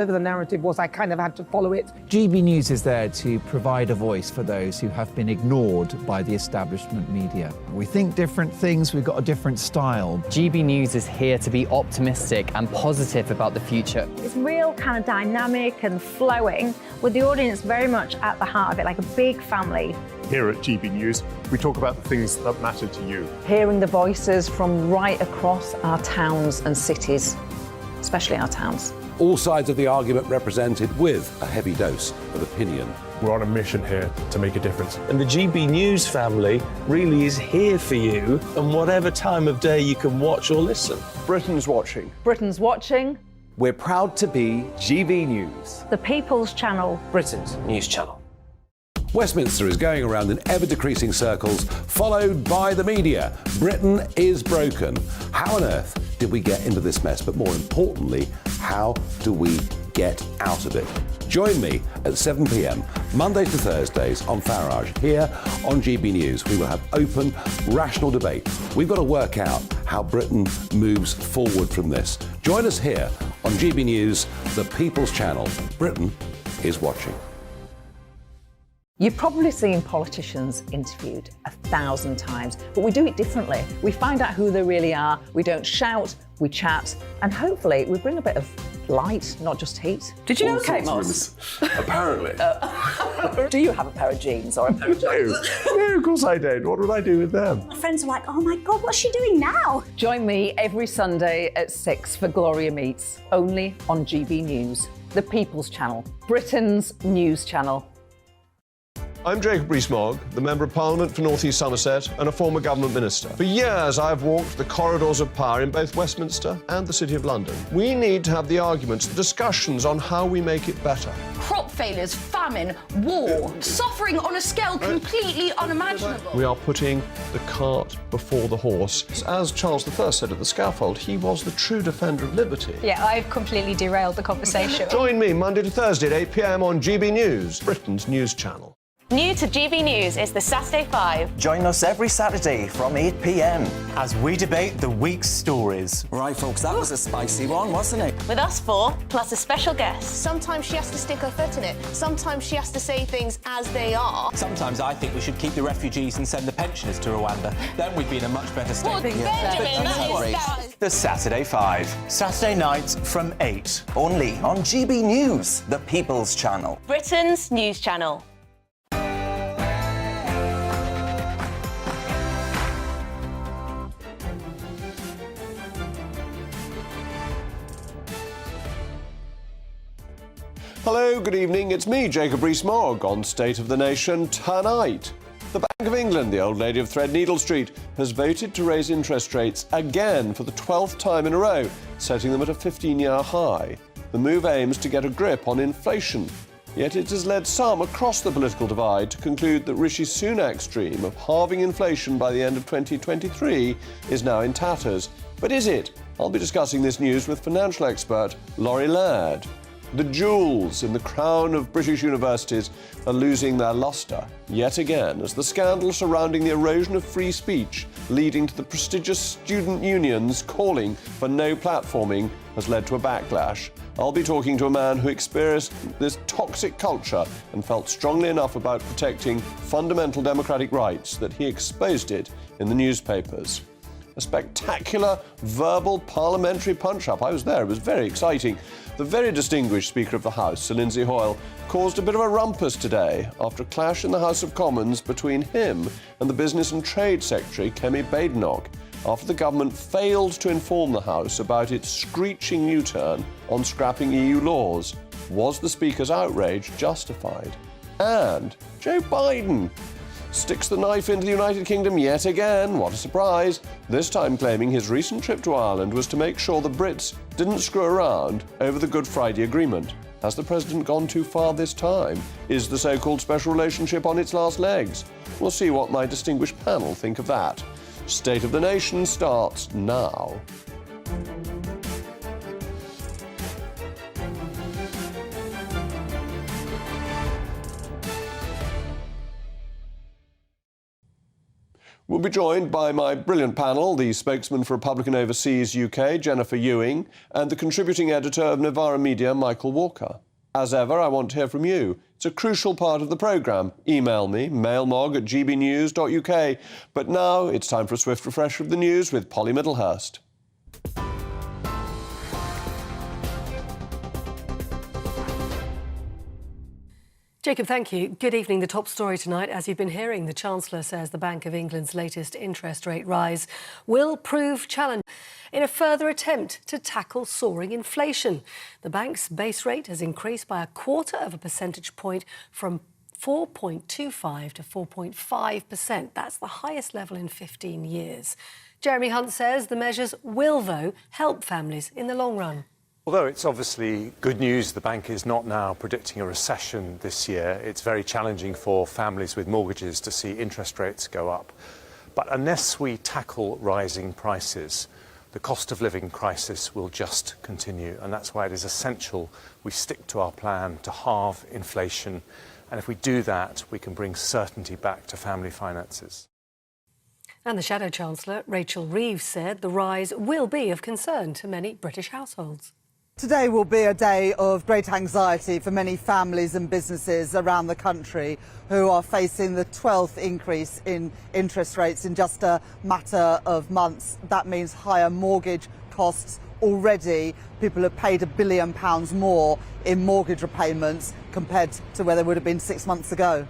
The narrative was I kind of had to follow it. GB News is there to provide a voice for those who have been ignored by the establishment media. We think different things, we've got a different style. GB News is here to be optimistic and positive about the future. It's real kind of dynamic and flowing, with the audience very much at the heart of it, like a big family. Here at GB News, we talk about the things that matter to you. Hearing the voices from right across our towns and cities, especially our towns. All sides of the argument represented with a heavy dose of opinion. We're on a mission here to make a difference. And the GB News family really is here for you, and whatever time of day you can watch or listen. Britain's watching. Britain's watching. We're proud to be GB News, The People's Channel. Britain's news channel. Westminster is going around in ever-decreasing circles, followed by the media. Britain is broken. How on earth did we get into this mess? But more importantly, how do we get out of it? Join me at 7 p.m, Mondays to Thursdays on Farage, here on GB News. We will have open, rational debate. We've got to work out how Britain moves forward from this. Join us here on GB News, the People's Channel. Britain is watching. You've probably seen politicians interviewed 1,000 times, but we do it differently. We find out who they really are, we don't shout, we chat, and hopefully we bring a bit of light, not just heat. Did you know Kate Moss? Apparently. Do you have a pair of jeans or a pair of jeans? No, of course I don't. What would I do with them? My friends are like, oh my God, what's she doing now? Join me every Sunday at 6 for Gloria Meets, only on GB News, the People's Channel, Britain's news channel. I'm Jacob Rees-Mogg, the Member of Parliament for North East Somerset and a former government minister. For years, I've walked the corridors of power in both Westminster and the City of London. We need to have the arguments, the discussions on how we make it better. Crop failures, famine, war, suffering on a scale completely unimaginable. We are putting the cart before the horse. As Charles I said at the scaffold, he was the true defender of liberty. Yeah, I've completely derailed the conversation. Join me Monday to Thursday at 8 p.m. on GB News, Britain's news channel. New to GB News is the Saturday 5. Join us every Saturday from 8 p.m. as we debate the week's stories. Right, folks, that was a spicy one, wasn't it? With us four, plus a special guest. Sometimes she has to stick her foot in it. Sometimes she has to say things as they are. Sometimes I think we should keep the refugees and send the pensioners to Rwanda. Then we'd be in a much better state. Well, Benjamin, that is... The Saturday 5. Saturday nights from 8. Only on GB News, the People's Channel. Britain's news channel. Hello, good evening. It's me, Jacob Rees-Mogg, on State of the Nation tonight. The Bank of England, the old lady of Threadneedle Street, has voted to raise interest rates again for the 12th time in a row, setting them at a 15-year high. The move aims to get a grip on inflation. Yet it has led some across the political divide to conclude that Rishi Sunak's dream of halving inflation by the end of 2023 is now in tatters. But is it? I'll be discussing this news with financial expert Laurie Laird. The jewels in the crown of British universities are losing their lustre yet again as the scandal surrounding the erosion of free speech, leading to the prestigious student unions calling for no platforming, has led to a backlash. I'll be talking to a man who experienced this toxic culture and felt strongly enough about protecting fundamental democratic rights that he exposed it in the newspapers. A spectacular verbal parliamentary punch-up. I was there, it was very exciting. The very distinguished Speaker of the House, Sir Lindsay Hoyle, caused a bit of a rumpus today after a clash in the House of Commons between him and the Business and Trade Secretary, Kemi Badenoch, after the government failed to inform the House about its screeching U-turn on scrapping EU laws. Was the Speaker's outrage justified? And Joe Biden sticks the knife into the United Kingdom yet again. What a surprise. This time claiming his recent trip to Ireland was to make sure the Brits didn't screw around over the Good Friday Agreement. Has the President gone too far this time? Is the so-called special relationship on its last legs? We'll see what my distinguished panel think of that. State of the Nation starts now. We'll be joined by my brilliant panel, the spokesman for Republican Overseas UK, Jennifer Ewing, and the contributing editor of Novara Media, Michael Walker. As ever, I want to hear from you. It's a crucial part of the programme. Email me, mailmog@gbnews.uk. But now it's time for a swift refresher of the news with Polly Middlehurst. Jacob, thank you. Good evening. The top story tonight, as you've been hearing, the Chancellor says the Bank of England's latest interest rate rise will prove challenging in a further attempt to tackle soaring inflation. The bank's base rate has increased by 1/4 of a percentage point from 4.25 to 4.5%. That's the highest level in 15 years. Jeremy Hunt says the measures will, though, help families in the long run. Although it's obviously good news the bank is not now predicting a recession this year, it's very challenging for families with mortgages to see interest rates go up. But unless we tackle rising prices, the cost of living crisis will just continue. And that's why it is essential we stick to our plan to halve inflation. And if we do that, we can bring certainty back to family finances. And the Shadow Chancellor, Rachel Reeves, said the rise will be of concern to many British households. Today will be a day of great anxiety for many families and businesses around the country who are facing the 12th increase in interest rates in just a matter of months. That means higher mortgage costs already. People have paid £1 billion more in mortgage repayments compared to where they would have been 6 months ago.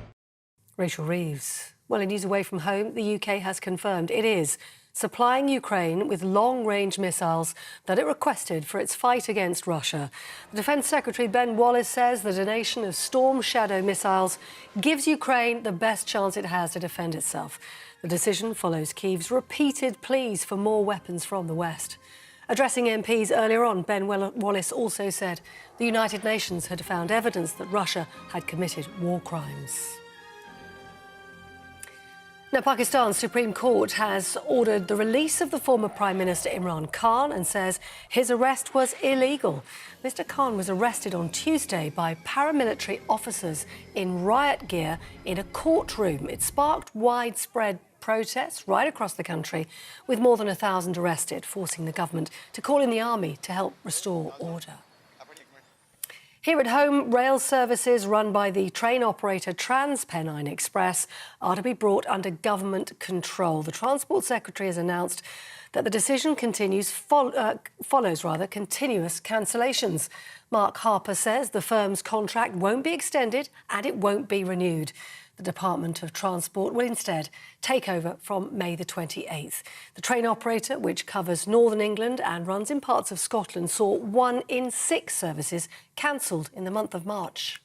Rachel Reeves. Well, in news away from home, the UK has confirmed it is supplying Ukraine with long-range missiles that it requested for its fight against Russia. The Defence Secretary Ben Wallace says the donation of Storm Shadow missiles gives Ukraine the best chance it has to defend itself. The decision follows Kyiv's repeated pleas for more weapons from the West. Addressing MPs earlier on, Ben Wallace also said the United Nations had found evidence that Russia had committed war crimes. Now, Pakistan's Supreme Court has ordered the release of the former Prime Minister Imran Khan and says his arrest was illegal. Mr. Khan was arrested on Tuesday by paramilitary officers in riot gear in a courtroom. It sparked widespread protests right across the country, with more than 1,000 arrested, forcing the government to call in the army to help restore order. Here at home, rail services run by the train operator TransPennine Express are to be brought under government control. The Transport Secretary has announced that the decision follows continuous cancellations. Mark Harper says the firm's contract won't be extended and it won't be renewed. The Department of Transport will instead take over from May the 28th. The train operator, which covers Northern England and runs in parts of Scotland, saw 1 in 6 services cancelled in the month of March.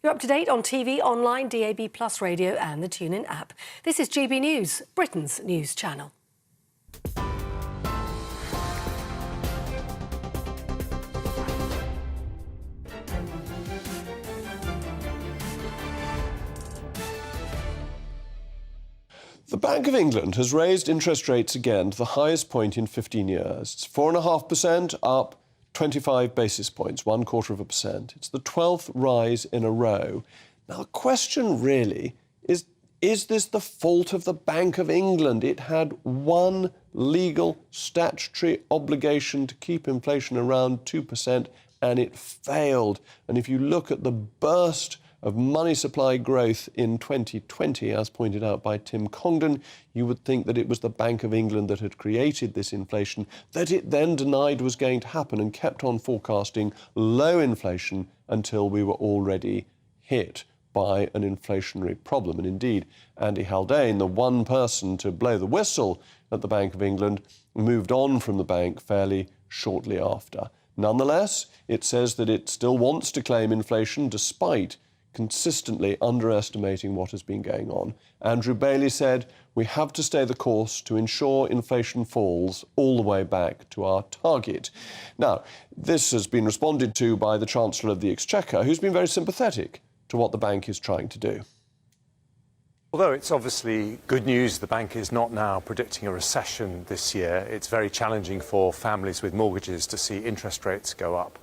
You're up to date on TV, online, DAB+ radio and the TuneIn app. This is GB News, Britain's news channel. The Bank of England has raised interest rates again to the highest point in 15 years. It's 4.5%, up 25 basis points, 0.25%. It's the 12th rise in a row. Now, the question really is this the fault of the Bank of England? It had one legal statutory obligation to keep inflation around 2%, and it failed. And if you look at the burst of money supply growth in 2020, as pointed out by Tim Congdon, you would think that it was the Bank of England that had created this inflation, that it then denied was going to happen and kept on forecasting low inflation until we were already hit by an inflationary problem. And indeed, Andy Haldane, the one person to blow the whistle at the Bank of England, moved on from the bank fairly shortly after. Nonetheless, it says that it still wants to claim inflation despite consistently underestimating what has been going on. Andrew Bailey said, we have to stay the course to ensure inflation falls all the way back to our target. Now, this has been responded to by the Chancellor of the Exchequer, who's been very sympathetic to what the bank is trying to do. Although it's obviously good news the bank is not now predicting a recession this year, it's very challenging for families with mortgages to see interest rates go up.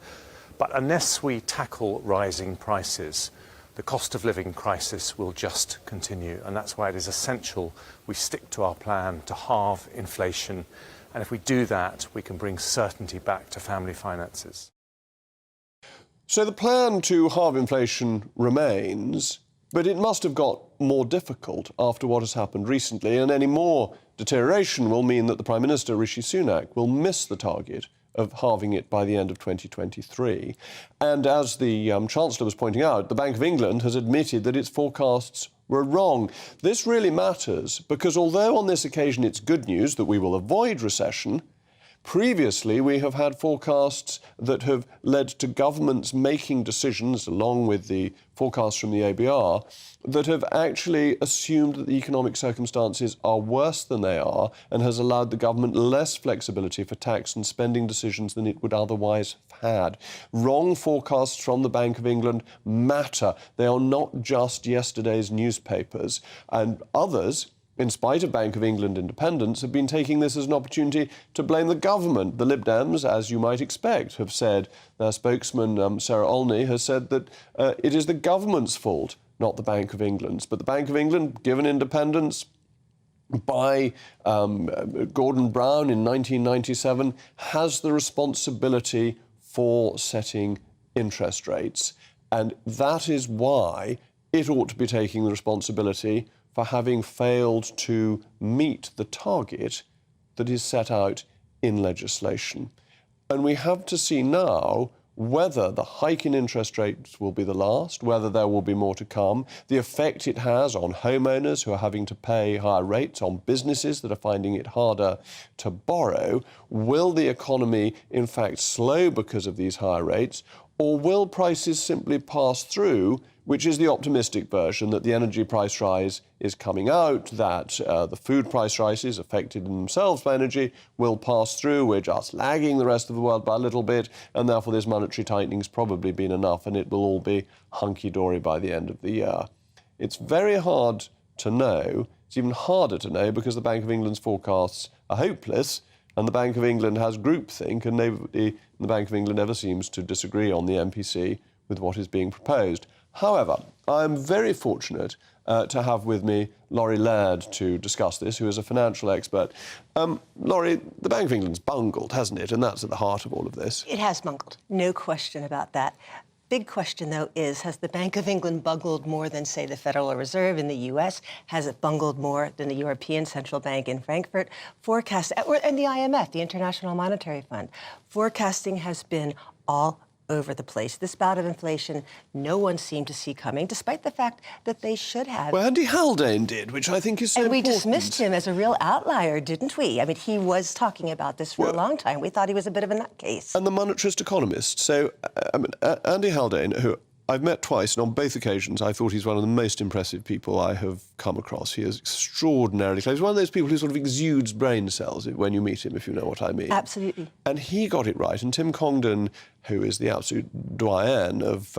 But unless we tackle rising prices, the cost of living crisis will just continue. And that's why it is essential we stick to our plan to halve inflation. And if we do that, we can bring certainty back to family finances. So the plan to halve inflation remains, but it must have got more difficult after what has happened recently, and any more deterioration will mean that the Prime Minister, Rishi Sunak, will miss the target of halving it by the end of 2023. And as the Chancellor was pointing out, the Bank of England has admitted that its forecasts were wrong. This really matters because although on this occasion it's good news that we will avoid recession, previously we have had forecasts that have led to governments making decisions, along with the forecasts from the ABR, that have actually assumed that the economic circumstances are worse than they are and has allowed the government less flexibility for tax and spending decisions than it would otherwise have had. Wrong forecasts from the Bank of England matter. They are not just yesterday's newspapers. And others, in spite of Bank of England independence, have been taking this as an opportunity to blame the government. The Lib Dems, as you might expect, have said, their spokesman, Sarah Olney, has said that it is the government's fault, not the Bank of England's. But the Bank of England, given independence by Gordon Brown in 1997, has the responsibility for setting interest rates. And that is why it ought to be taking the responsibility for having failed to meet the target that is set out in legislation. And we have to see now whether the hike in interest rates will be the last, whether there will be more to come, the effect it has on homeowners who are having to pay higher rates, on businesses that are finding it harder to borrow. Will the economy, in fact, slow because of these higher rates, or will prices simply pass through, which is the optimistic version, that the energy price rise is coming out, that the food price rises affected in themselves by energy will pass through. We're just lagging the rest of the world by a little bit, and therefore this monetary tightening's probably been enough, and it will all be hunky-dory by the end of the year. It's very hard to know. It's even harder to know because the Bank of England's forecasts are hopeless, and the Bank of England has groupthink, and nobody in the Bank of England ever seems to disagree on the MPC with what is being proposed. However, I'm very fortunate to have with me Laurie Laird to discuss this, who is a financial expert. Laurie, the Bank of England's bungled, hasn't it? And that's at the heart of all of this. It has bungled, no question about that. Big question, though, is has the Bank of England bungled more than, say, the Federal Reserve in the U.S.? Has it bungled more than the European Central Bank in Frankfurt? And the IMF, the International Monetary Fund. Forecasting has been all over the place. This bout of inflation, no one seemed to see coming, despite the fact that they should have. Well, Andy Haldane did, which I think is so important. And we dismissed him as a real outlier, didn't we? I mean, he was talking about this for a long time. We thought he was a bit of a nutcase. And the monetarist economist. So, Andy Haldane, who I've met twice, and on both occasions I thought he's one of the most impressive people I have come across. He is extraordinarily clever. He's one of those people who sort of exudes brain cells when you meet him, if you know what I mean. Absolutely. And he got it right. And Tim Congdon, who is the absolute doyen of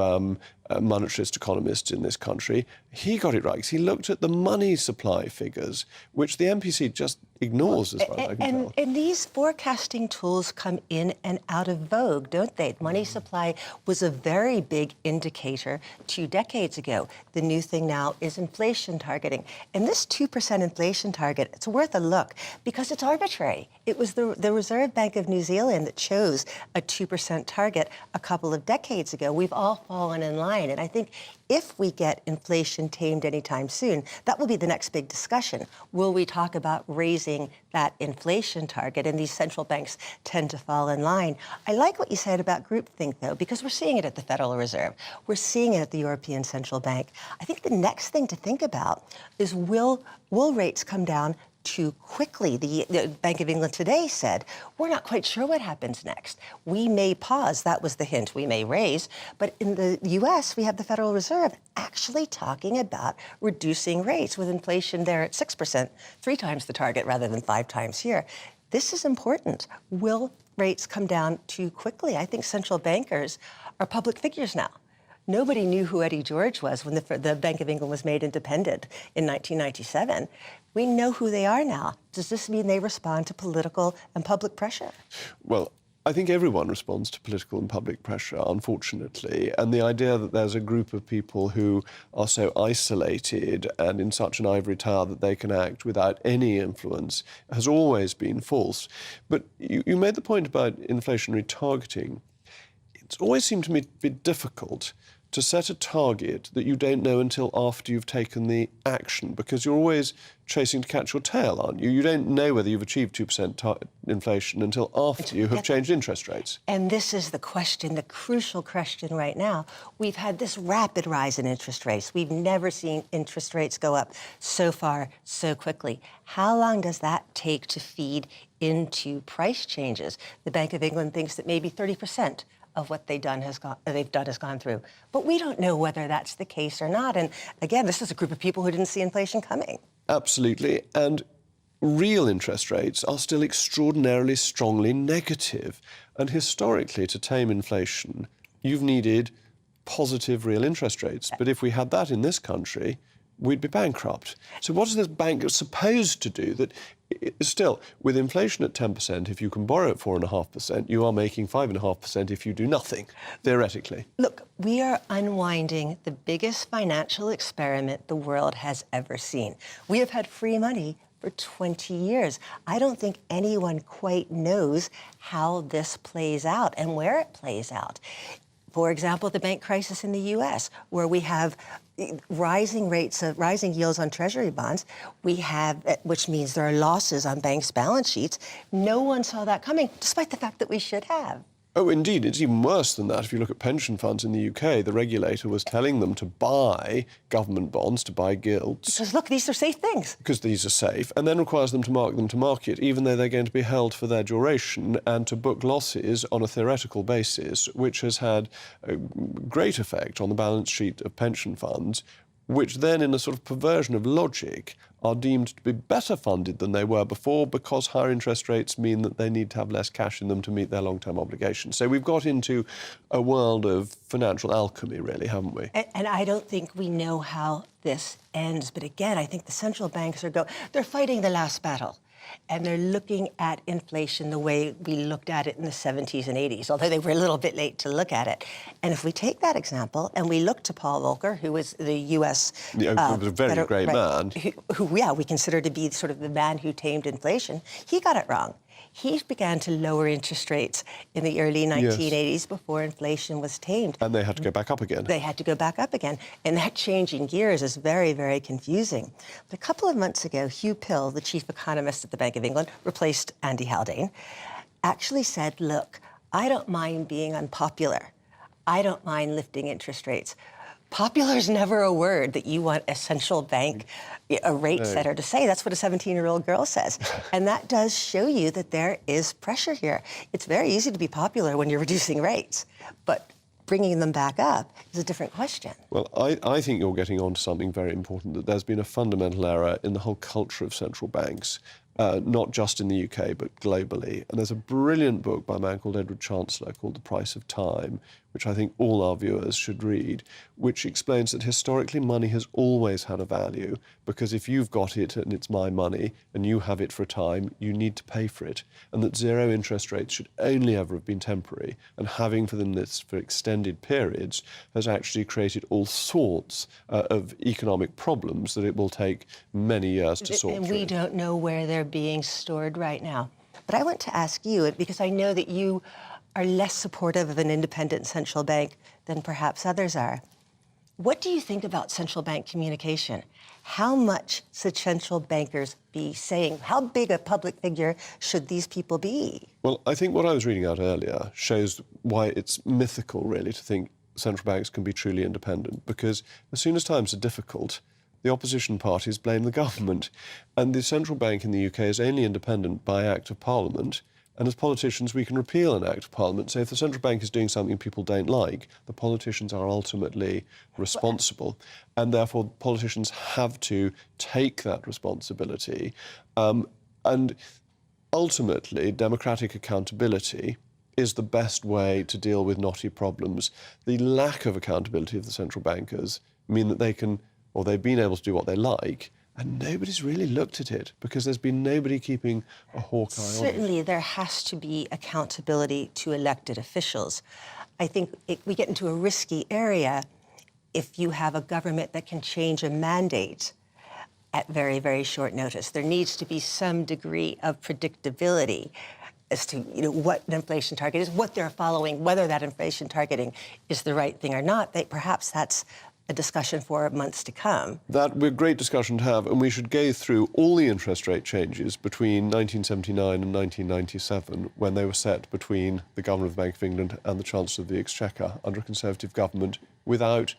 monetarist economists in this country, he got it right because he looked at the money supply figures, which the MPC just ignores as far as I can tell. And these forecasting tools come in and out of vogue, don't they? Money supply was a very big indicator 2 decades ago. The new thing now is inflation targeting. And this 2% inflation target, it's worth a look because it's arbitrary. It was the Reserve Bank of New Zealand that chose a 2% target a couple of decades ago. We've all fallen in line. And I think if we get inflation tamed anytime soon, that will be the next big discussion. Will we talk about raising that inflation target? And these central banks tend to fall in line. I like what you said about groupthink, though, because we're seeing it at the Federal Reserve. We're seeing it at the European Central Bank. I think the next thing to think about is will rates come down too quickly? The Bank of England today said, we're not quite sure what happens next. We may pause, that was the hint, we may raise, but in the US, we have the Federal Reserve actually talking about reducing rates with inflation there at 6%, 3 times the target rather than 5 times here. This is important. Will rates come down too quickly? I think central bankers are public figures now. Nobody knew who Eddie George was when the Bank of England was made independent in 1997. We know who they are now. Does this mean they respond to political and public pressure? Well, I think everyone responds to political and public pressure, unfortunately, and the idea that there's a group of people who are so isolated and in such an ivory tower that they can act without any influence has always been false. But you made the point about inflationary targeting. It's always seemed to me to be difficult to set a target that you don't know until after you've taken the action, because you're always chasing to catch your tail, aren't you? You don't know whether you've achieved 2% inflation until after you have changed interest rates. And this is the question, the crucial question right now. We've had this rapid rise in interest rates. We've never seen interest rates go up so far, so quickly. How long does that take to feed into price changes? The Bank of England thinks that maybe 30% of what they've done has gone through. But we don't know whether that's the case or not. And again, this is a group of people who didn't see inflation coming. Absolutely. And real interest rates are still extraordinarily strongly negative. And historically, to tame inflation, you've needed positive real interest rates. But if we had that in this country, we'd be bankrupt. So what is this bank supposed to do that still, with inflation at 10%, if you can borrow at 4.5%, you are making 5.5% if you do nothing, theoretically? Look, we are unwinding the biggest financial experiment the world has ever seen. We have had free money for 20 years. I don't think anyone quite knows how this plays out and where it plays out. For example, the bank crisis in the U.S., where we have rising yields on Treasury bonds, which means there are losses on banks' balance sheets. No one saw that coming, despite the fact that we should have. Oh, indeed. It's even worse than that. If you look at pension funds in the UK, the regulator was telling them to buy government bonds, to buy gilts. Because, look, these are safe things. Because these are safe, and then requires them to mark them to market, even though they're going to be held for their duration, and to book losses on a theoretical basis, which has had a great effect on the balance sheet of pension funds, which then, in a sort of perversion of logic, are deemed to be better funded than they were before because higher interest rates mean that they need to have less cash in them to meet their long-term obligations. So we've got into a world of financial alchemy, really, haven't we? And I don't think we know how this ends. But again, I think the central banks they're fighting the last battle. And they're looking at inflation the way we looked at it in the 70s and 80s, although they were a little bit late to look at it. And if we take that example and we look to Paul Volcker, who was the U.S. He was a very great man. Who we consider to be sort of the man who tamed inflation, he got it wrong. He began to lower interest rates in the early 1980s before inflation was tamed. And they had to go back up again. They had to go back up again. And that changing gears is very, very confusing. But a couple of months ago, Hugh Pill, the chief economist at the Bank of England, replaced Andy Haldane, actually said, look, I don't mind being unpopular. I don't mind lifting interest rates. Popular is never a word that you want a central bank, a rate setter to say. That's what a 17-year-old girl says. And that does show you that there is pressure here. It's very easy to be popular when you're reducing rates, but bringing them back up is a different question. Well, I think you're getting on to something very important, that there's been a fundamental error in the whole culture of central banks, not just in the UK, but globally. And there's a brilliant book by a man called Edward Chancellor called The Price of Time, which I think all our viewers should read, which explains that historically money has always had a value, because if you've got it and it's my money and you have it for a time, you need to pay for it, and that zero interest rates should only ever have been temporary, and having for them this for extended periods has actually created all sorts of economic problems that it will take many years to sort and through. We don't know where they're being stored right now. But I want to ask you, because I know that you are less supportive of an independent central bank than perhaps others are. What do you think about central bank communication? How much should central bankers be saying? How big a public figure should these people be? Well, I think what I was reading out earlier shows why it's mythical, really, to think central banks can be truly independent, because as soon as times are difficult, the opposition parties blame the government. And the central bank in the UK is only independent by Act of Parliament. And as politicians, we can repeal an Act of Parliament. So if the central bank is doing something people don't like, the politicians are ultimately responsible. And therefore, politicians have to take that responsibility. And ultimately, democratic accountability is the best way to deal with knotty problems. The lack of accountability of the central bankers mean that they can, or they've been able to do what they like, And nobody's really looked at it because there's been nobody keeping a hawk eye on it. Certainly, there has to be accountability to elected officials. I think we get into a risky area if you have a government that can change a mandate at very, very short notice. There needs to be some degree of predictability as to what an inflation target is, what they're following, whether that inflation targeting is the right thing or not. Perhaps that's a discussion for months to come. That would be a great discussion to have, and we should go through all the interest rate changes between 1979 and 1997, when they were set between the Governor of the Bank of England and the Chancellor of the Exchequer under a Conservative government without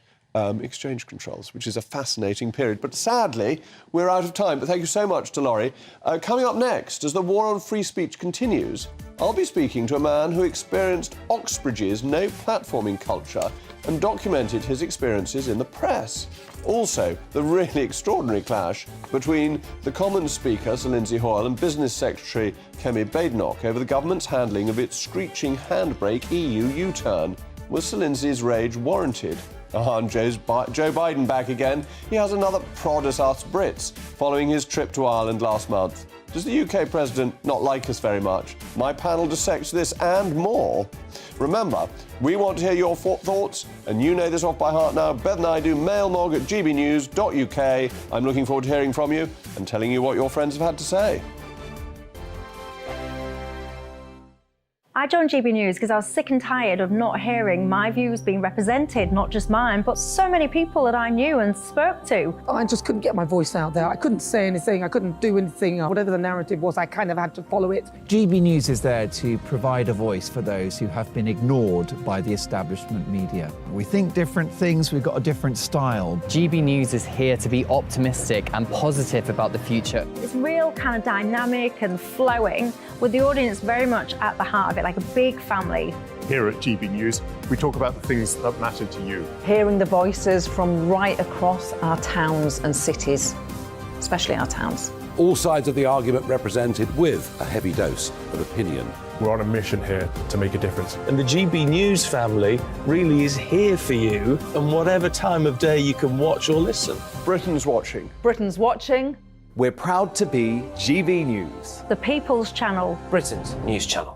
exchange controls, which is a fascinating period. But sadly, we're out of time. But thank you so much to Laurie. Coming up next, as the war on free speech continues, I'll be speaking to a man who experienced Oxbridge's no-platforming culture and documented his experiences in the press. Also, the really extraordinary clash between the Commons Speaker, Sir Lindsay Hoyle, and Business Secretary Kemi Badenoch over the government's handling of its screeching handbrake EU U-turn. Was Sir Lindsay's rage warranted? And Joe Biden back again. He has another prod at us Brits following his trip to Ireland last month. Does the UK president not like us very much? My panel dissects this and more. Remember, we want to hear your thoughts, and you know this off by heart now. Better than I do, mailmog at gbnews.uk. I'm looking forward to hearing from you and telling you what your friends have had to say. I joined GB News because I was sick and tired of not hearing my views being represented, not just mine, but so many people that I knew and spoke to. I just couldn't get my voice out there. I couldn't say anything. I couldn't do anything. Whatever the narrative was, I kind of had to follow it. GB News is there to provide a voice for those who have been ignored by the establishment media. We think different things, we've got a different style. GB News is here to be optimistic and positive about the future. It's real kind of dynamic and flowing, with the audience very much at the heart of it, like a big family. Here at GB News, we talk about the things that matter to you. Hearing the voices from right across our towns and cities, especially our towns. All sides of the argument represented with a heavy dose of opinion. We're on a mission here to make a difference. And the GB News family really is here for you, and whatever time of day you can watch or listen. Britain's watching. Britain's watching. We're proud to be GB News, The People's Channel. Britain's news channel.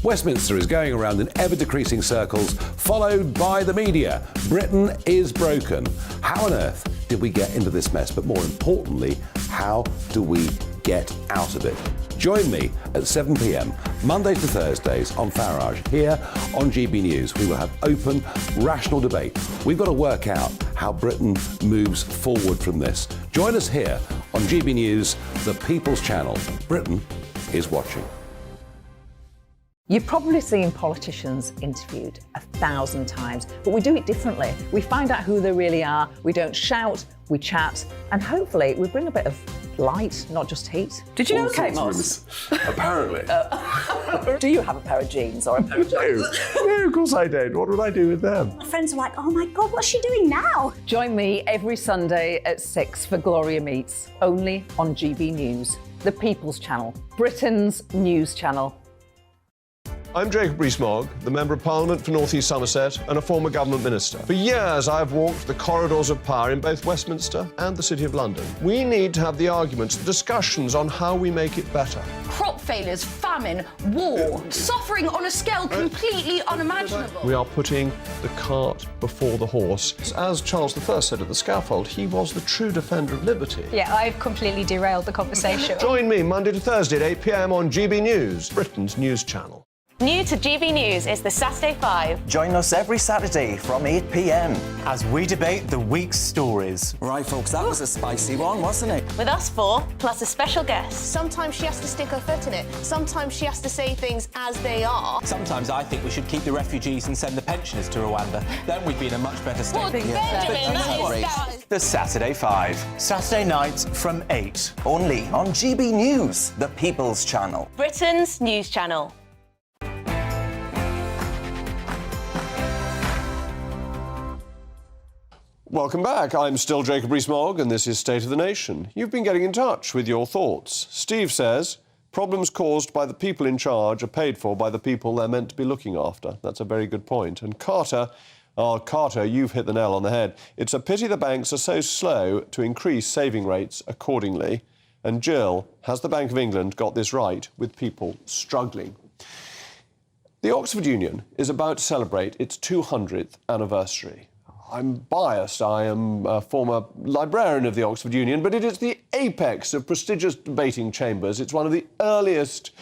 Westminster is going around in ever-decreasing circles, followed by the media. Britain is broken. How on earth did we get into this mess? But more importantly, how do we get out of it? Join me at 7 p.m, Mondays to Thursdays on Farage, here on GB News. We will have open, rational debate. We've got to work out how Britain moves forward from this. Join us here on GB News, the People's Channel. Britain is watching. You've probably seen politicians interviewed 1,000 times, but we do it differently. We find out who they really are, we don't shout, we chat, and hopefully we bring a bit of light, not just heat. Did you know Kate Moss? Apparently. Do you have a pair of jeans or a pair of jeans? No, of course I don't. What would I do with them? My friends are like, oh my God, what's she doing now? Join me every Sunday at 6 for Gloria Meets, only on GB News, the People's Channel, Britain's news channel. I'm Jacob Rees-Mogg, the Member of Parliament for North East Somerset and a former government minister. For years, I've walked the corridors of power in both Westminster and the City of London. We need to have the arguments, the discussions on how we make it better. Crop failures, famine, war, suffering on a scale completely unimaginable. We are putting the cart before the horse. As Charles I said at the scaffold, he was the true defender of liberty. Yeah, I've completely derailed the conversation. Join me Monday to Thursday at 8 p.m. on GB News, Britain's news channel. New to GB News is the Saturday 5. Join us every Saturday from 8 p.m. as we debate the week's stories. Right, folks, that was a spicy one, wasn't it? With us four, plus a special guest. Sometimes she has to stick her foot in it. Sometimes she has to say things as they are. Sometimes I think we should keep the refugees and send the pensioners to Rwanda. Then we'd be in a much better state. Well, Benjamin, that is... The Saturday 5. Saturday nights from 8. Only on GB News, the People's Channel. Britain's news channel. Welcome back. I'm still Jacob Rees-Mogg, and this is State of the Nation. You've been getting in touch with your thoughts. Steve says, problems caused by the people in charge are paid for by the people they're meant to be looking after. That's a very good point. And Carter, Oh, Carter, you've hit the nail on the head. It's a pity the banks are so slow to increase saving rates accordingly. And Jill, has the Bank of England got this right with people struggling? The Oxford Union is about to celebrate its 200th anniversary. I'm biased. I am a former librarian of the Oxford Union, but it is the apex of prestigious debating chambers. It's one of the earliest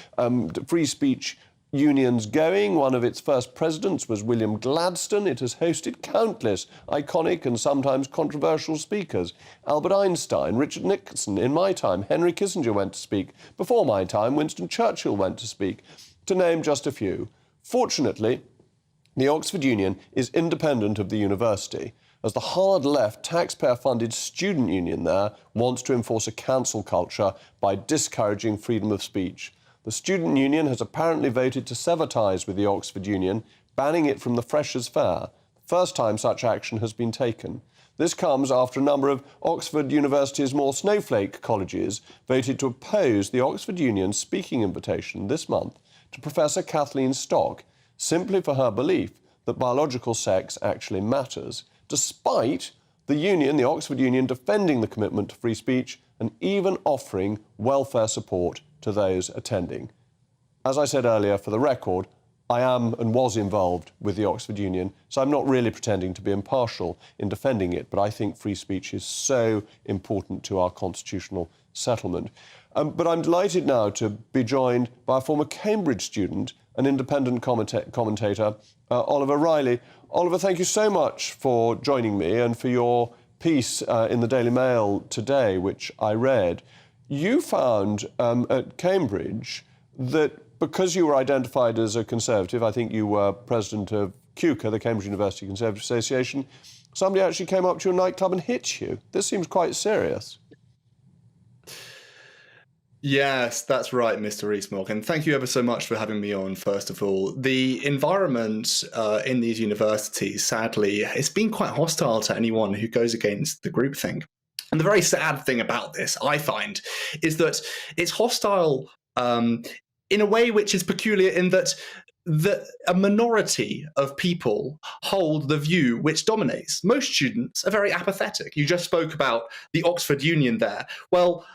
free speech unions going. One of its first presidents was William Gladstone. It has hosted countless iconic and sometimes controversial speakers. Albert Einstein, Richard Nixon. In my time, Henry Kissinger went to speak. Before my time, Winston Churchill went to speak, to name just a few. Fortunately, the Oxford Union is independent of the university, as the hard-left, taxpayer-funded student union there wants to enforce a cancel culture by discouraging freedom of speech. The student union has apparently voted to sever ties with the Oxford Union, banning it from the Freshers' Fair, the first time such action has been taken. This comes after a number of Oxford University's more snowflake colleges voted to oppose the Oxford Union's speaking invitation this month to Professor Kathleen Stock, simply for her belief that biological sex actually matters, despite the union, the Oxford Union, defending the commitment to free speech and even offering welfare support to those attending. As I said earlier, for the record, I am and was involved with the Oxford Union, so I'm not really pretending to be impartial in defending it, but I think free speech is so important to our constitutional settlement. But I'm delighted now to be joined by a former Cambridge student, an independent commentator, Oliver Riley. Oliver, thank you so much for joining me and for your piece in the Daily Mail today, which I read. You found at Cambridge that because you were identified as a Conservative, I think you were president of CUCA, the Cambridge University Conservative Association, somebody actually came up to your nightclub and hit you. This seems quite serious. Yes, that's right, Mr. Rees-Mogg, and thank you ever so much for having me on, first of all. The environment in these universities, sadly, it's been quite hostile to anyone who goes against the groupthink. And the very sad thing about this, I find, is that it's hostile in a way which is peculiar in that a minority of people hold the view which dominates. Most students are very apathetic. You just spoke about the Oxford Union there. Well,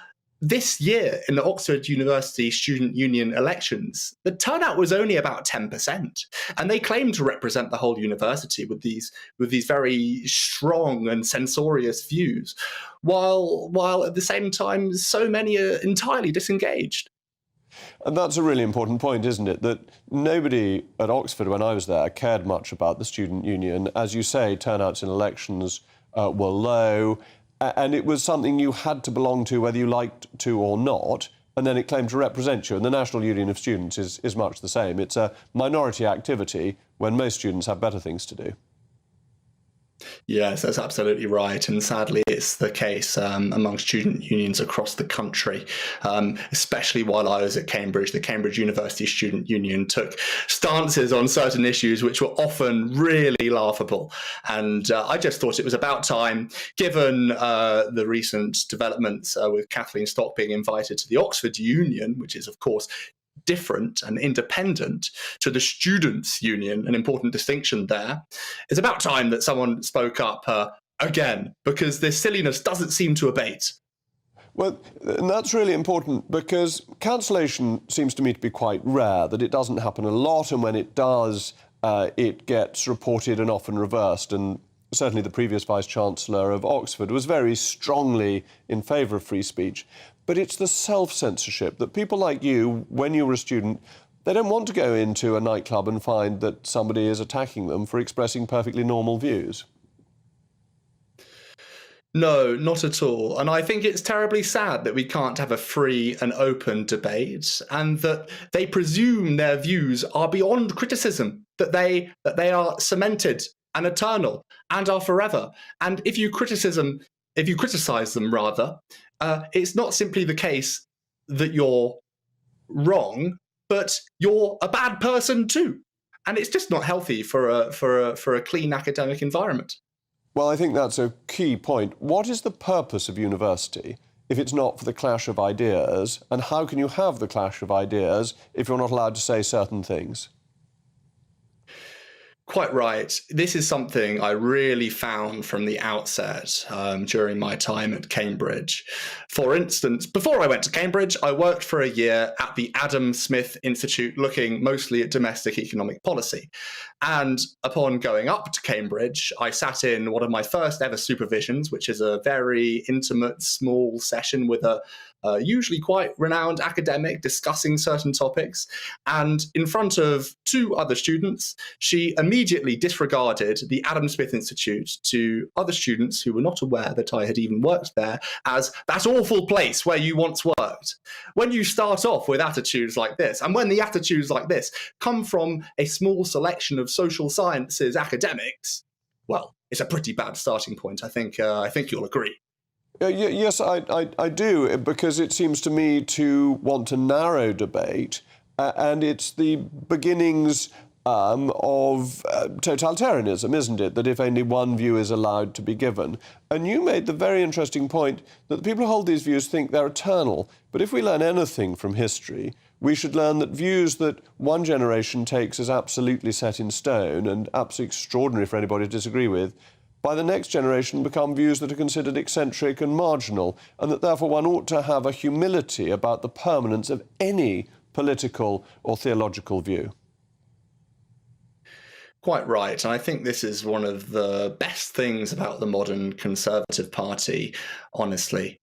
this year in the Oxford University Student Union elections, the turnout was only about 10%, and they claim to represent the whole university with these very strong and censorious views, while at the same time so many are entirely disengaged. And that's a really important point, isn't it? That nobody at Oxford, when I was there, cared much about the student union. As you say, turnouts in elections were low. And it was something you had to belong to whether you liked to or not, and then it claimed to represent you. And the National Union of Students is much the same. It's a minority activity when most students have better things to do. Yes, that's absolutely right. And sadly, it's the case among student unions across the country, especially while I was at Cambridge. The Cambridge University Student Union took stances on certain issues which were often really laughable. And I just thought it was about time, given the recent developments with Kathleen Stock being invited to the Oxford Union, which is, of course, different and independent to the Students' Union, an important distinction there. It's about time that someone spoke up again, because this silliness doesn't seem to abate. Well, and that's really important because cancellation seems to me to be quite rare, that it doesn't happen a lot, and when it does, it gets reported and often reversed. And certainly the previous Vice-Chancellor of Oxford was very strongly in favour of free speech. But it's the self-censorship that people like you, when you were a student, they don't want to go into a nightclub and find that somebody is attacking them for expressing perfectly normal views. No, not at all. And I think it's terribly sad that we can't have a free and open debate, and that they presume their views are beyond criticism, that they are cemented and eternal and are forever. And if you criticize them, rather, it's not simply the case that you're wrong, but you're a bad person too. And it's just not healthy for a clean academic environment. Well, I think that's a key point. What is the purpose of university if it's not for the clash of ideas? And how can you have the clash of ideas if you're not allowed to say certain things? Quite right. This is something I really found from the outset during my time at Cambridge. For instance, before I went to Cambridge, I worked for a year at the Adam Smith Institute looking mostly at domestic economic policy. And upon going up to Cambridge, I sat in one of my first ever supervisions, which is a very intimate, small session with a usually quite renowned academic discussing certain topics. And in front of two other students, she immediately disregarded the Adam Smith Institute to other students who were not aware that I had even worked there as that awful place where you once worked. When you start off with attitudes like this, and when the attitudes like this come from a small selection of social sciences academics, well, it's a pretty bad starting point. I think you'll agree. Yes, I do, because it seems to me to want to narrow debate, and it's the beginnings of totalitarianism, isn't it? That if only one view is allowed to be given. And you made the very interesting point that the people who hold these views think they're eternal. But if we learn anything from history, we should learn that views that one generation takes as absolutely set in stone and absolutely extraordinary for anybody to disagree with, by the next generation become views that are considered eccentric and marginal, and that therefore one ought to have a humility about the permanence of any political or theological view. Quite right. And I think this is one of the best things about the modern Conservative Party, honestly.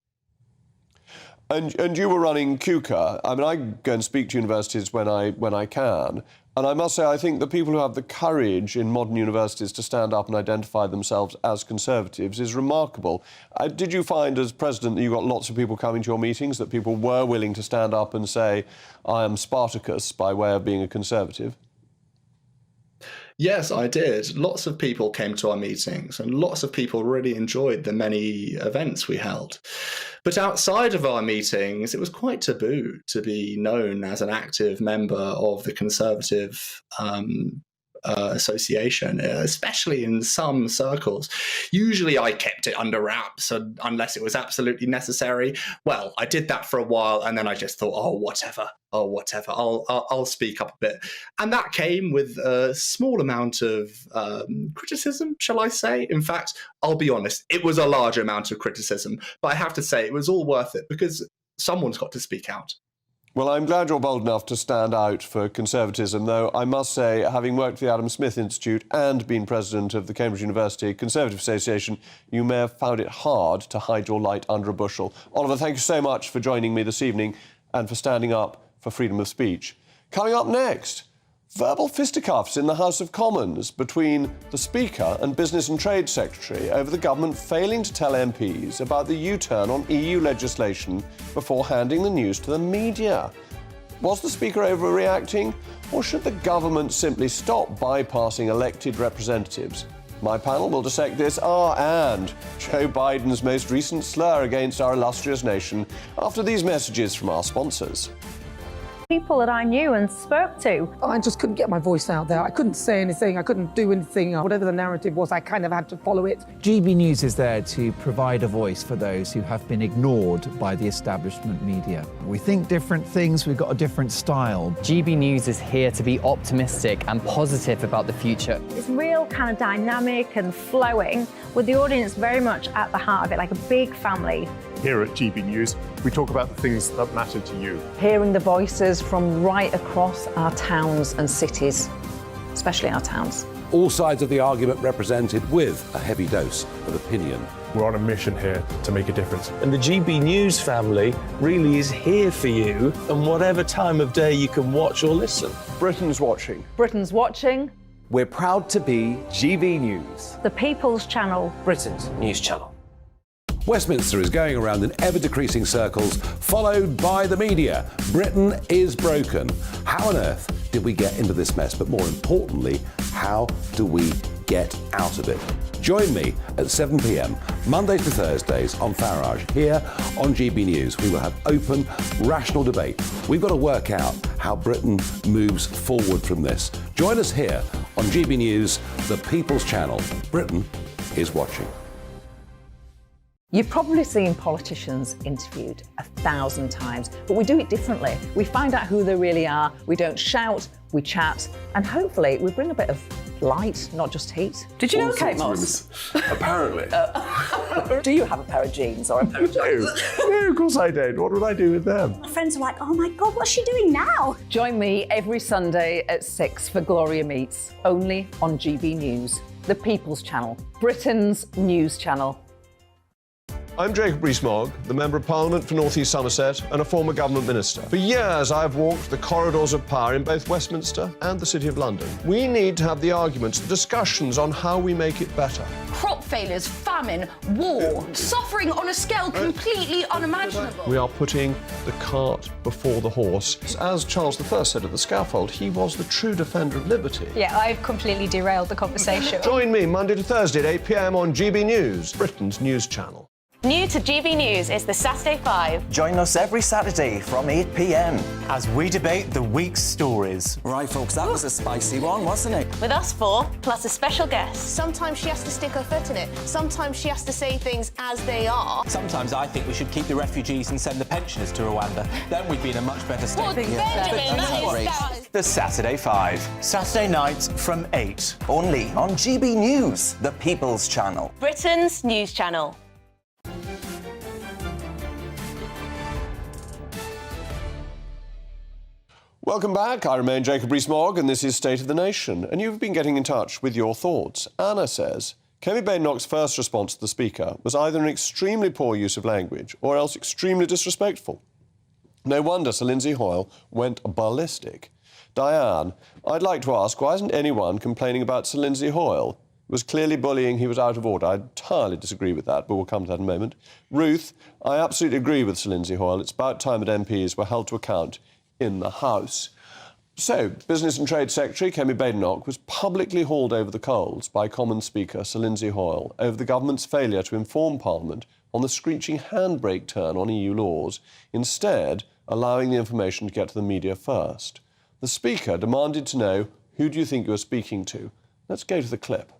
And you were running QCA. I mean, I go and speak to universities when I can. And I must say, I think the people who have the courage in modern universities to stand up and identify themselves as Conservatives is remarkable. Did you find, as president, that you got lots of people coming to your meetings, that people were willing to stand up and say, I am Spartacus, by way of being a Conservative? Yes, I did. Lots of people came to our meetings, and lots of people really enjoyed the many events we held. But outside of our meetings, it was quite taboo to be known as an active member of the Conservative association, especially in some circles. Usually I kept it under wraps unless it was absolutely necessary. Well, I did that for a while, and then I just thought, oh, whatever, I'll speak up a bit. And that came with a small amount of criticism, shall I say. In fact, I'll be honest, it was a large amount of criticism, but I have to say it was all worth it, because someone's got to speak out. Well, I'm glad you're bold enough to stand out for conservatism, though I must say, having worked at the Adam Smith Institute and been president of the Cambridge University Conservative Association, you may have found it hard to hide your light under a bushel. Oliver, thank you so much for joining me this evening and for standing up for freedom of speech. Coming up next, verbal fisticuffs in the House of Commons between the Speaker and Business and Trade Secretary over the government failing to tell MPs about the U-turn on EU legislation before handing the news to the media. Was the Speaker overreacting, or should the government simply stop bypassing elected representatives? My panel will dissect this, and Joe Biden's most recent slur against our illustrious nation after these messages from our sponsors. People that I knew and spoke to. I just couldn't get my voice out there. I couldn't say anything. I couldn't do anything. Whatever the narrative was, I kind of had to follow it. GB News is there to provide a voice for those who have been ignored by the establishment media. We think different things, we've got a different style. GB News is here to be optimistic and positive about the future. It's real kind of dynamic and flowing, with the audience very much at the heart of it, like a big family. Here at GB News, we talk about the things that matter to you. Hearing the voices from right across our towns and cities, especially our towns. All sides of the argument represented with a heavy dose of opinion. We're on a mission here to make a difference. And the GB News family really is here for you, and whatever time of day you can watch or listen. Britain's watching. Britain's watching. We're proud to be GB News, The People's Channel. Britain's news channel. Westminster is going around in ever-decreasing circles, followed by the media. Britain is broken. How on earth did we get into this mess? But more importantly, how do we get out of it? Join me at 7 p.m, Mondays to Thursdays on Farage, here on GB News. We will have open, rational debate. We've got to work out how Britain moves forward from this. Join us here on GB News, the People's Channel. Britain is watching. You've probably seen politicians interviewed 1,000 times, but we do it differently. We find out who they really are, we don't shout, we chat, and hopefully we bring a bit of light, not just heat. Did you know All Kate sorts of Moss? rumors. Apparently. Do you have a pair of jeans or a pair of jeans? No, of course I don't. What would I do with them? My friends are like, oh my God, what's she doing now? Join me every Sunday at 6 for Gloria Meets, only on GB News, the People's Channel, Britain's news channel. I'm Jacob Rees-Mogg, the Member of Parliament for North East Somerset and a former government minister. For years, I've walked the corridors of power in both Westminster and the City of London. We need to have the arguments, the discussions on how we make it better. Crop failures, famine, war, suffering on a scale completely unimaginable. We are putting the cart before the horse. As Charles I said at the scaffold, he was the true defender of liberty. Yeah, I've completely derailed the conversation. Join me Monday to Thursday at 8 p.m. on GB News, Britain's news channel. New to GB News is the Saturday 5. Join us every Saturday from 8 p.m. as we debate the week's stories. Right, folks, that was a spicy one, wasn't it? With us four, plus a special guest. Sometimes she has to stick her foot in it. Sometimes she has to say things as they are. Sometimes I think we should keep the refugees and send the pensioners to Rwanda. Then we'd be in a much better state. Well, Benjamin, that is... The Saturday 5. Saturday nights from 8. Only on GB News, the People's Channel. Britain's news channel. Welcome back. I remain Jacob Rees-Mogg, and this is State of the Nation. And you've been getting in touch with your thoughts. Anna says, Kemi Badenoch's first response to the Speaker was either an extremely poor use of language or else extremely disrespectful. No wonder Sir Lindsay Hoyle went ballistic. Diane, I'd like to ask, why isn't anyone complaining about Sir Lindsay Hoyle? It was clearly bullying, he was out of order. I entirely disagree with that, but we'll come to that in a moment. Ruth, I absolutely agree with Sir Lindsay Hoyle. It's about time that MPs were held to account in the House. So, Business and Trade Secretary Kemi Badenoch was publicly hauled over the coals by Commons Speaker Sir Lindsay Hoyle over the government's failure to inform Parliament on the screeching handbrake turn on EU laws, instead allowing the information to get to the media first. The Speaker demanded to know, who do you think you're speaking to? Let's go to the clip.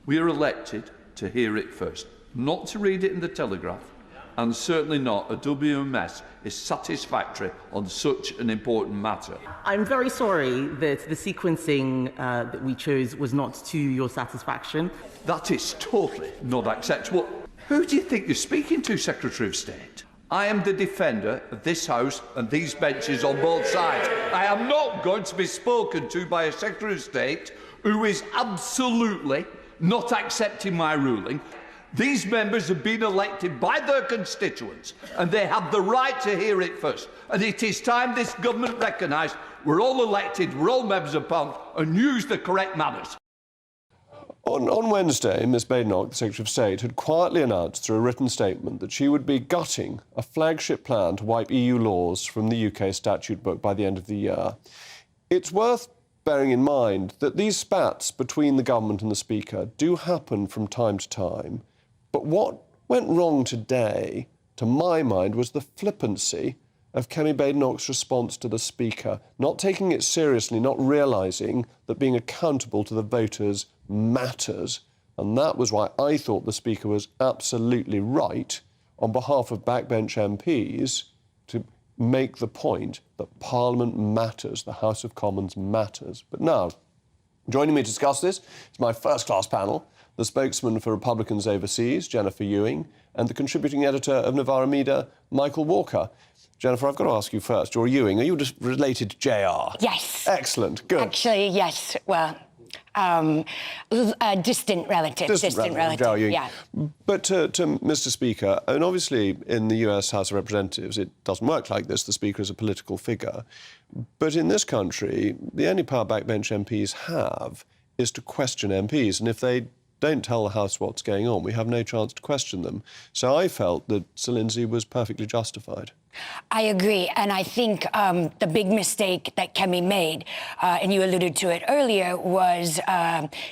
We are elected to hear it first, not to read it in the Telegraph, and certainly not a WMS is satisfactory on such an important matter. I'm very sorry that the sequencing that we chose was not to your satisfaction. That is totally not acceptable. Who do you think you're speaking to, Secretary of State? I am the defender of this House and these benches on both sides. I am not going to be spoken to by a Secretary of State who is absolutely not accepting my ruling. These members have been elected by their constituents and they have the right to hear it first. And it is time this government recognised we're all elected, we're all members of Parliament and use the correct manners. On Wednesday, Ms Badenoch, the Secretary of State, had quietly announced through a written statement that she would be gutting a flagship plan to wipe EU laws from the UK statute book by the end of the year. It's worth bearing in mind that these spats between the government and the Speaker do happen from time to time. But what went wrong today, to my mind, was the flippancy of Kemi Badenoch's response to the Speaker, not taking it seriously, not realising that being accountable to the voters matters. And that was why I thought the Speaker was absolutely right, on behalf of backbench MPs, to make the point that Parliament matters, the House of Commons matters. But now, joining me to discuss this is my first-class panel, the spokesman for Republicans overseas, Jennifer Ewing, and the contributing editor of Novara Media, Michael Walker. Jennifer, I've got to ask you first. You're Ewing. Are you just related to JR? Yes. Excellent. Good. Actually, yes. Well, a distant relative. Distant relative. JR Ewing. Yeah. But to Mr. Speaker, and obviously in the US House of Representatives, it doesn't work like this. The Speaker is a political figure. But in this country, the only power backbench MPs have is to question MPs. And if they don't tell the House what's going on, we have no chance to question them. So I felt that Sir Lindsay was perfectly justified. I agree, and I think the big mistake that Kemi made, and you alluded to it earlier, was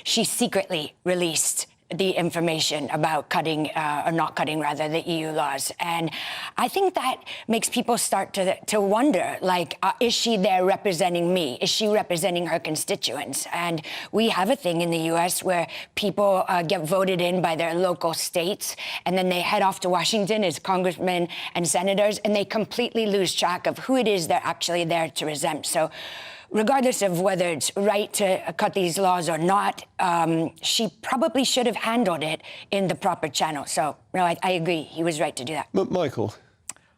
she secretly released the information about cutting, or not cutting, rather, the EU laws. And I think that makes people start to wonder, like, is she there representing me? Is she representing her constituents? And we have a thing in the US where people get voted in by their local states, and then they head off to Washington as congressmen and senators, and they completely lose track of who it is they're actually there to represent. So regardless of whether it's right to cut these laws or not, she probably should have handled it in the proper channel. So, no, I agree. He was right to do that. Michael?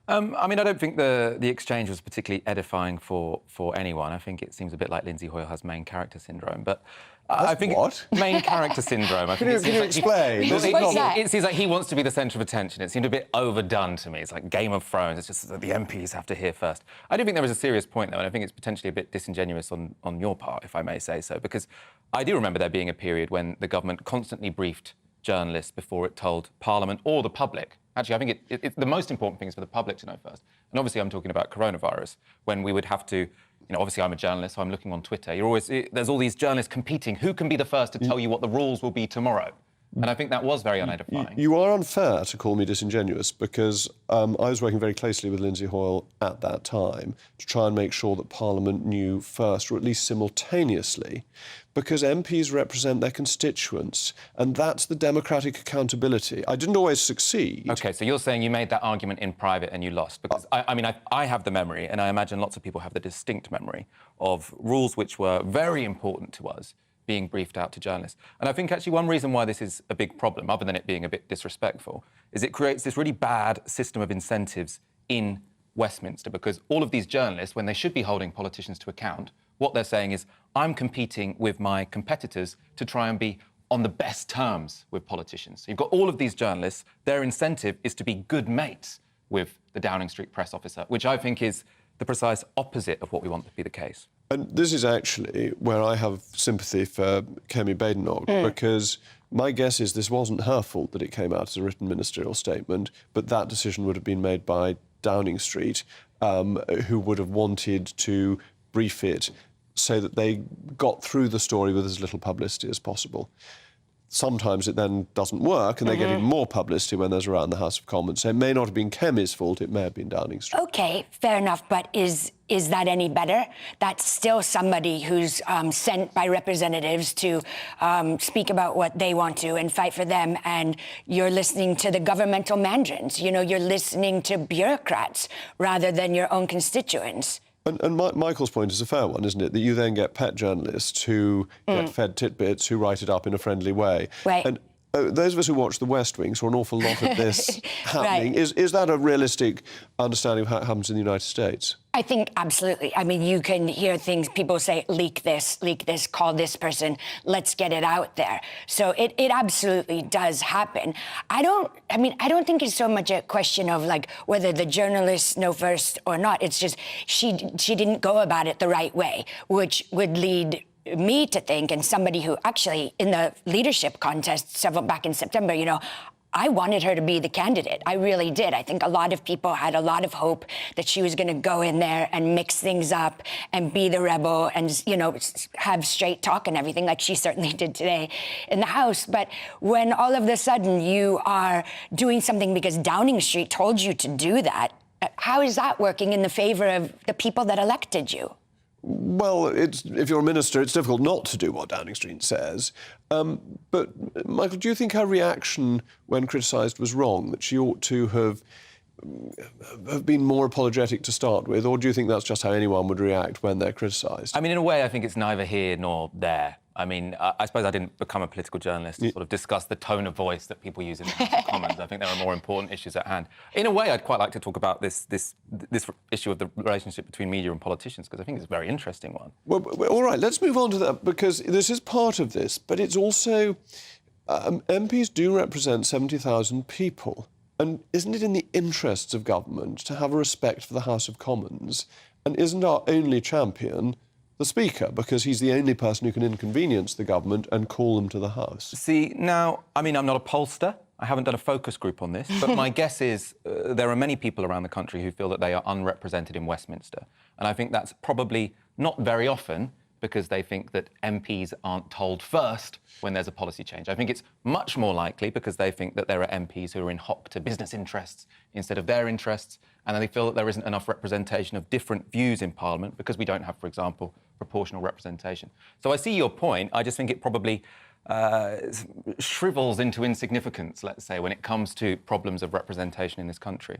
I mean, I don't think the exchange was particularly edifying for anyone. I think it seems a bit like Lindsay Hoyle has main character syndrome, but I think what? Main character syndrome. I think Can you explain? It seems like he wants to be the centre of attention. It seemed a bit overdone to me. It's like Game of Thrones. It's just that the MPs have to hear first. I do think there is a serious point, though, and I think it's potentially a bit disingenuous on your part, if I may say so, because I do remember there being a period when the government constantly briefed journalists before it told Parliament or the public. Actually, I think the most important thing is for the public to know first. And obviously, I'm talking about coronavirus, when we would have to, obviously I'm a journalist, so I'm looking on Twitter. There's all these journalists competing. Who can be the first to tell you what the rules will be tomorrow? And I think that was very unedifying. You are unfair to call me disingenuous, because I was working very closely with Lindsay Hoyle at that time to try and make sure that Parliament knew first, or at least simultaneously, because MPs represent their constituents, and that's the democratic accountability. I didn't always succeed. OK, so you're saying you made that argument in private and you lost, because I have the memory, and I imagine lots of people have the distinct memory of rules which were very important to us being briefed out to journalists. And I think actually one reason why this is a big problem, other than it being a bit disrespectful, is it creates this really bad system of incentives in Westminster, because all of these journalists, when they should be holding politicians to account, what they're saying is, I'm competing with my competitors to try and be on the best terms with politicians. So you've got all of these journalists, their incentive is to be good mates with the Downing Street press officer, which I think is the precise opposite of what we want to be the case. And this is actually where I have sympathy for Kemi Badenoch, because my guess is this wasn't her fault that it came out as a written ministerial statement, but that decision would have been made by Downing Street, who would have wanted to brief it so that they got through the story with as little publicity as possible. Sometimes it then doesn't work, and they get even more publicity when there's around the House of Commons. So it may not have been Kemi's fault, it may have been Downing Street. OK, fair enough, but is that any better? That's still somebody who's sent by representatives to speak about what they want to and fight for them, and you're listening to the governmental mandarins. You're listening to bureaucrats rather than your own constituents. And Michael's point is a fair one, isn't it? That you then get pet journalists who get fed tidbits, who write it up in a friendly way. Right. And those of us who watch The West Wing saw an awful lot of this happening. Right. Is that a realistic understanding of how it happens in the United States? I think absolutely. I mean, you can hear things, people say, leak this, call this person, let's get it out there. So it absolutely does happen. I don't think it's so much a question of like whether the journalists know first or not. It's just she didn't go about it the right way, which would lead me to think, and somebody who actually in the leadership contest back in September, I wanted her to be the candidate. I really did. I think a lot of people had a lot of hope that she was going to go in there and mix things up and be the rebel and, have straight talk and everything like she certainly did today in the House. But when all of a sudden you are doing something because Downing Street told you to do that, how is that working in the favor of the people that elected you? Well, if you're a minister, it's difficult not to do what Downing Street says. But, Michael, do you think her reaction when criticised was wrong, that she ought to have been more apologetic to start with, or do you think that's just how anyone would react when they're criticised? I mean, in a way, I think it's neither here nor there. I mean, I suppose I didn't become a political journalist to sort of discuss the tone of voice that people use in the House of Commons. I think there are more important issues at hand. In a way, I'd quite like to talk about this issue of the relationship between media and politicians, because I think it's a very interesting one. Well, all right, let's move on to that, because this is part of this, but it's also... MPs do represent 70,000 people, and isn't it in the interests of government to have a respect for the House of Commons? And isn't our only champion the Speaker, because he's the only person who can inconvenience the government and call them to the House? See, now, I mean, I'm not a pollster. I haven't done a focus group on this, but my guess is there are many people around the country who feel that they are unrepresented in Westminster. And I think that's probably not very often because they think that MPs aren't told first when there's a policy change. I think it's much more likely because they think that there are MPs who are in hock to business interests instead of their interests, and they feel that there isn't enough representation of different views in Parliament because we don't have, for example, proportional representation. So I see your point. I just think it probably shrivels into insignificance, let's say, when it comes to problems of representation in this country.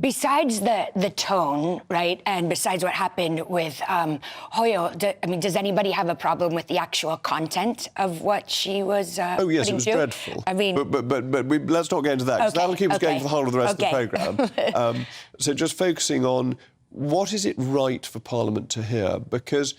besides the tone, right, and besides what happened with Hoyo, does anybody have a problem with the actual content of what she was Oh, yes, it was dreadful. I mean... But let's not get into that, because that'll keep us going for the whole of the rest of the programme. So just focusing on what is it right for Parliament to hear? Because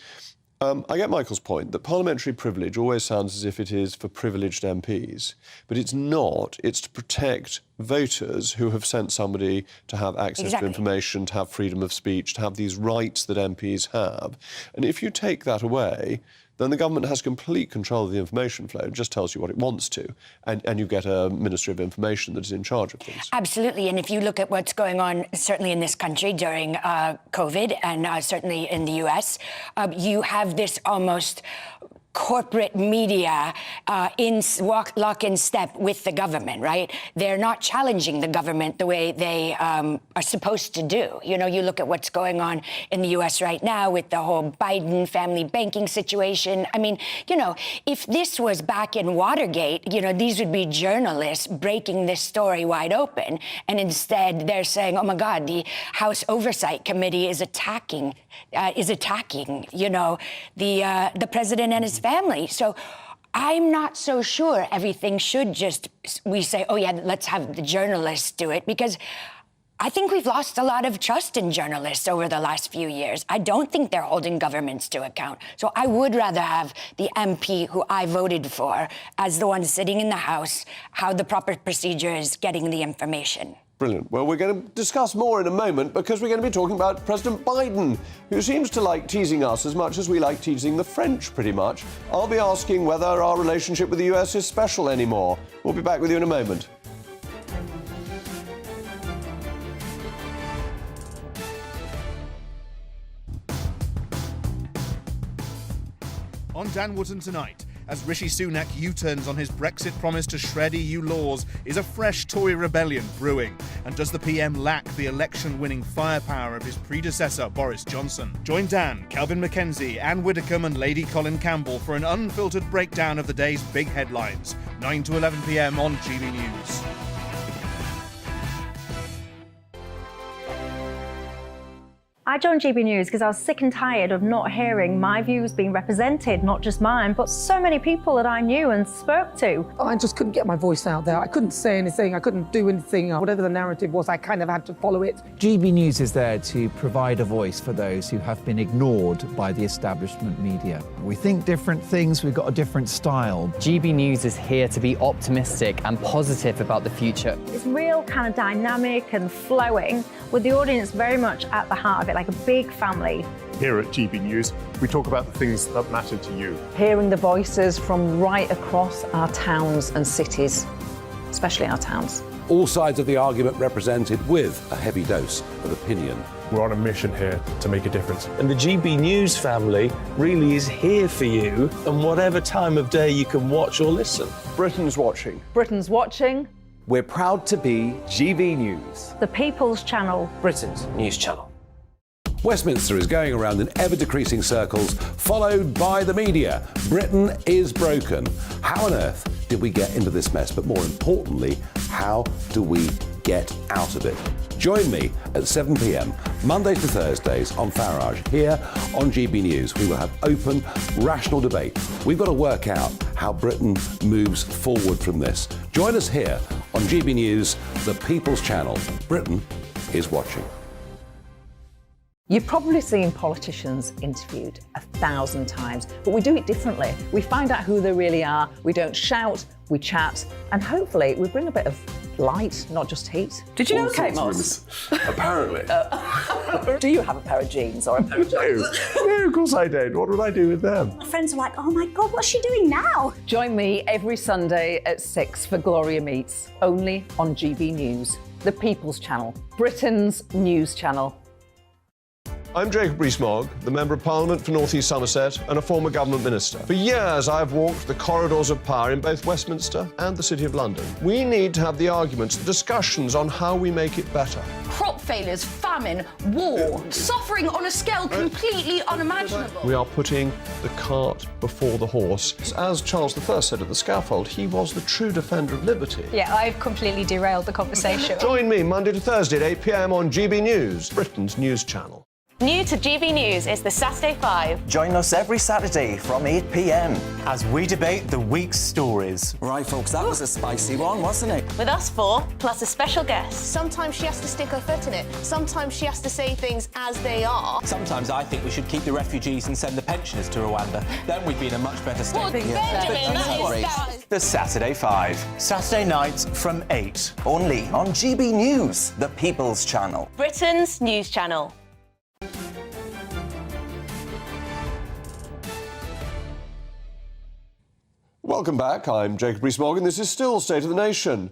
I get Michael's point that parliamentary privilege always sounds as if it is for privileged MPs, but it's not. It's to protect voters who have sent somebody to have access to information, to have freedom of speech, to have these rights that MPs have. And if you take that away, then the government has complete control of the information flow. It just tells you what it wants to. And you get a Ministry of Information that is in charge of things. Absolutely. And if you look at what's going on, certainly in this country during COVID and certainly in the US, you have this almost corporate media lock in step with the government, right? They're not challenging the government the way they are supposed to do. You know, you look at what's going on in the US right now with the whole Biden family banking situation. I mean, you know, if this was back in Watergate, you know, these would be journalists breaking this story wide open. And instead they're saying, oh my God, the House Oversight Committee is attacking, you know, the president and his family. So I'm not so sure everything should we say, oh yeah, let's have the journalists do it, because I think we've lost a lot of trust in journalists over the last few years. I don't think they're holding governments to account. So I would rather have the MP who I voted for as the one sitting in the House, how the proper procedure is getting the information. Brilliant. Well, we're going to discuss more in a moment, because we're going to be talking about President Biden, who seems to like teasing us as much as we like teasing the French, pretty much. I'll be asking whether our relationship with the US is special anymore. We'll be back with you in a moment. On Dan Wootton tonight, as Rishi Sunak U-turns on his Brexit promise to shred EU laws, is a fresh Tory rebellion brewing? And does the PM lack the election-winning firepower of his predecessor, Boris Johnson? Join Dan, Kelvin Mackenzie, Anne Widdecombe and Lady Colin Campbell for an unfiltered breakdown of the day's big headlines. 9 to 11 p.m. on GB News. I joined GB News because I was sick and tired of not hearing my views being represented, not just mine, but so many people that I knew and spoke to. I just couldn't get my voice out there. I couldn't say anything. I couldn't do anything. Whatever the narrative was, I kind of had to follow it. GB News is there to provide a voice for those who have been ignored by the establishment media. We think different things, we've got a different style. GB News is here to be optimistic and positive about the future. It's real kind of dynamic and flowing, with the audience very much at the heart of it, like a big family. Here at GB News, we talk about the things that matter to you. Hearing the voices from right across our towns and cities, especially our towns. All sides of the argument represented with a heavy dose of opinion. We're on a mission here to make a difference. And the GB News family really is here for you, and whatever time of day you can watch or listen. Britain's watching. Britain's watching. We're proud to be GB News. The People's Channel. Britain's news channel. Westminster is going around in ever-decreasing circles, followed by the media. Britain is broken. How on earth did we get into this mess? But more importantly, how do we get out of it? Join me at 7 p.m, Mondays to Thursdays on Farage, here on GB News. We will have open, rational debate. We've got to work out how Britain moves forward from this. Join us here on GB News, the People's Channel. Britain is watching. You've probably seen politicians interviewed 1,000 times, but we do it differently. We find out who they really are, we don't shout, we chat, and hopefully we bring a bit of light, not just heat. Did you know Kate Moss? Apparently. Do you have a pair of jeans or a pair of jeans? No, of course I don't. What would I do with them? My friends are like, oh my God, what's she doing now? Join me every Sunday at 6 for Gloria Meets, only on GB News, the People's Channel, Britain's news channel. I'm Jacob Rees-Mogg, the Member of Parliament for North East Somerset and a former government minister. For years, I've walked the corridors of power in both Westminster and the City of London. We need to have the arguments, the discussions on how we make it better. Crop failures, famine, war, suffering on a scale completely unimaginable. We are putting the cart before the horse. As Charles I said at the scaffold, he was the true defender of liberty. Yeah, I've completely derailed the conversation. Join me Monday to Thursday at 8 p.m. on GB News, Britain's news channel. New to GB News is the Saturday 5. Join us every Saturday from 8 p.m. as we debate the week's stories. Right, folks, that was a spicy one, wasn't it? With us four, plus a special guest. Sometimes she has to stick her foot in it. Sometimes she has to say things as they are. Sometimes I think we should keep the refugees and send the pensioners to Rwanda. Then we'd be in a much better state. Well, Benjamin, that is... The Saturday 5. Saturday nights from 8. Only on GB News, the People's Channel. Britain's news channel. Welcome back. I'm Jacob Rees-Mogg, and this is still State of the Nation.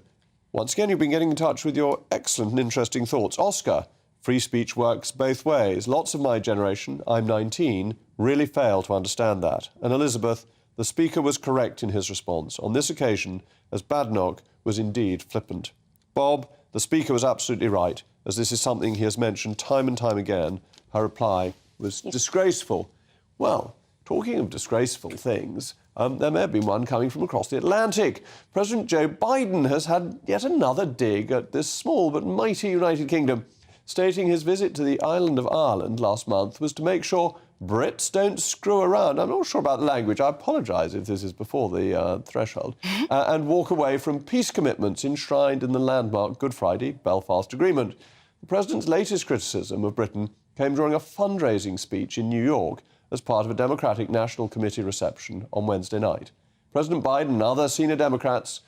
Once again, you've been getting in touch with your excellent and interesting thoughts. Oscar, free speech works both ways. Lots of my generation, I'm 19, really fail to understand that. And Elizabeth, the Speaker was correct in his response. On this occasion, as Badenoch was indeed flippant. Bob, the Speaker was absolutely right, as this is something he has mentioned time and time again. Her reply was disgraceful. Well, talking of disgraceful things... there may have been one coming from across the Atlantic. President Joe Biden has had yet another dig at this small but mighty United Kingdom, stating his visit to the island of Ireland last month was to make sure Brits don't screw around. I'm not sure about the language. I apologise if this is before the threshold. And walk away from peace commitments enshrined in the landmark Good Friday Belfast Agreement. The President's latest criticism of Britain came during a fundraising speech in New York as part of a Democratic National Committee reception on Wednesday night. President Biden and other senior Democrats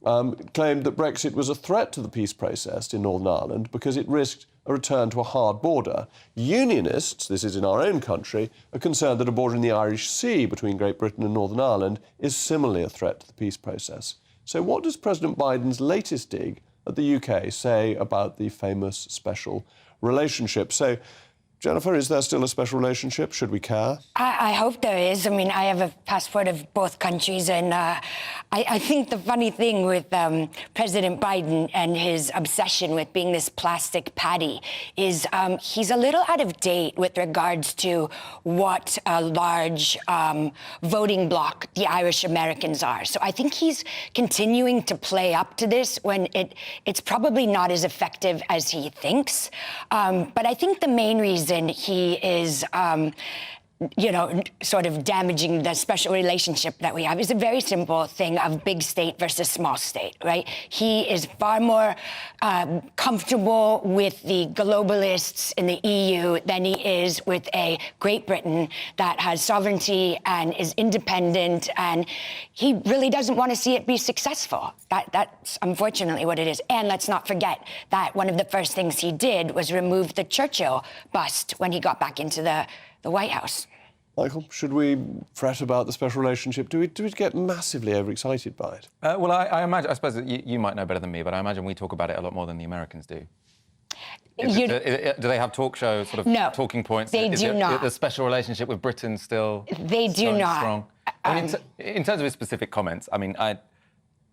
claimed that Brexit was a threat to the peace process in Northern Ireland because it risked a return to a hard border. Unionists, this is in our own country, are concerned that a border in the Irish Sea between Great Britain and Northern Ireland is similarly a threat to the peace process. So what does President Biden's latest dig at the UK say about the famous special relationship? So, Jennifer, is there still a special relationship? Should we care? I hope there is. I mean, I have a passport of both countries, and I think the funny thing with President Biden and his obsession with being this plastic patty is he's a little out of date with regards to what a large voting bloc the Irish Americans are. So I think he's continuing to play up to this when it's probably not as effective as he thinks. But I think the main reason he is, sort of damaging the special relationship that we have is a very simple thing of big state versus small state, right? He is far more comfortable with the globalists in the EU than he is with a Great Britain that has sovereignty and is independent, and he really doesn't want to see it be successful. That's unfortunately what it is. And let's not forget that one of the first things he did was remove the Churchill bust when he got back into the White House. Michael, should we fret about the special relationship? Do we get massively overexcited by it? Well, I imagine, I suppose that you might know better than me, but I imagine we talk about it a lot more than the Americans do. Do they have talk shows, sort of talking points? They do not. The special relationship with Britain still They do not. Strong? I mean, in terms of his specific comments, I mean, I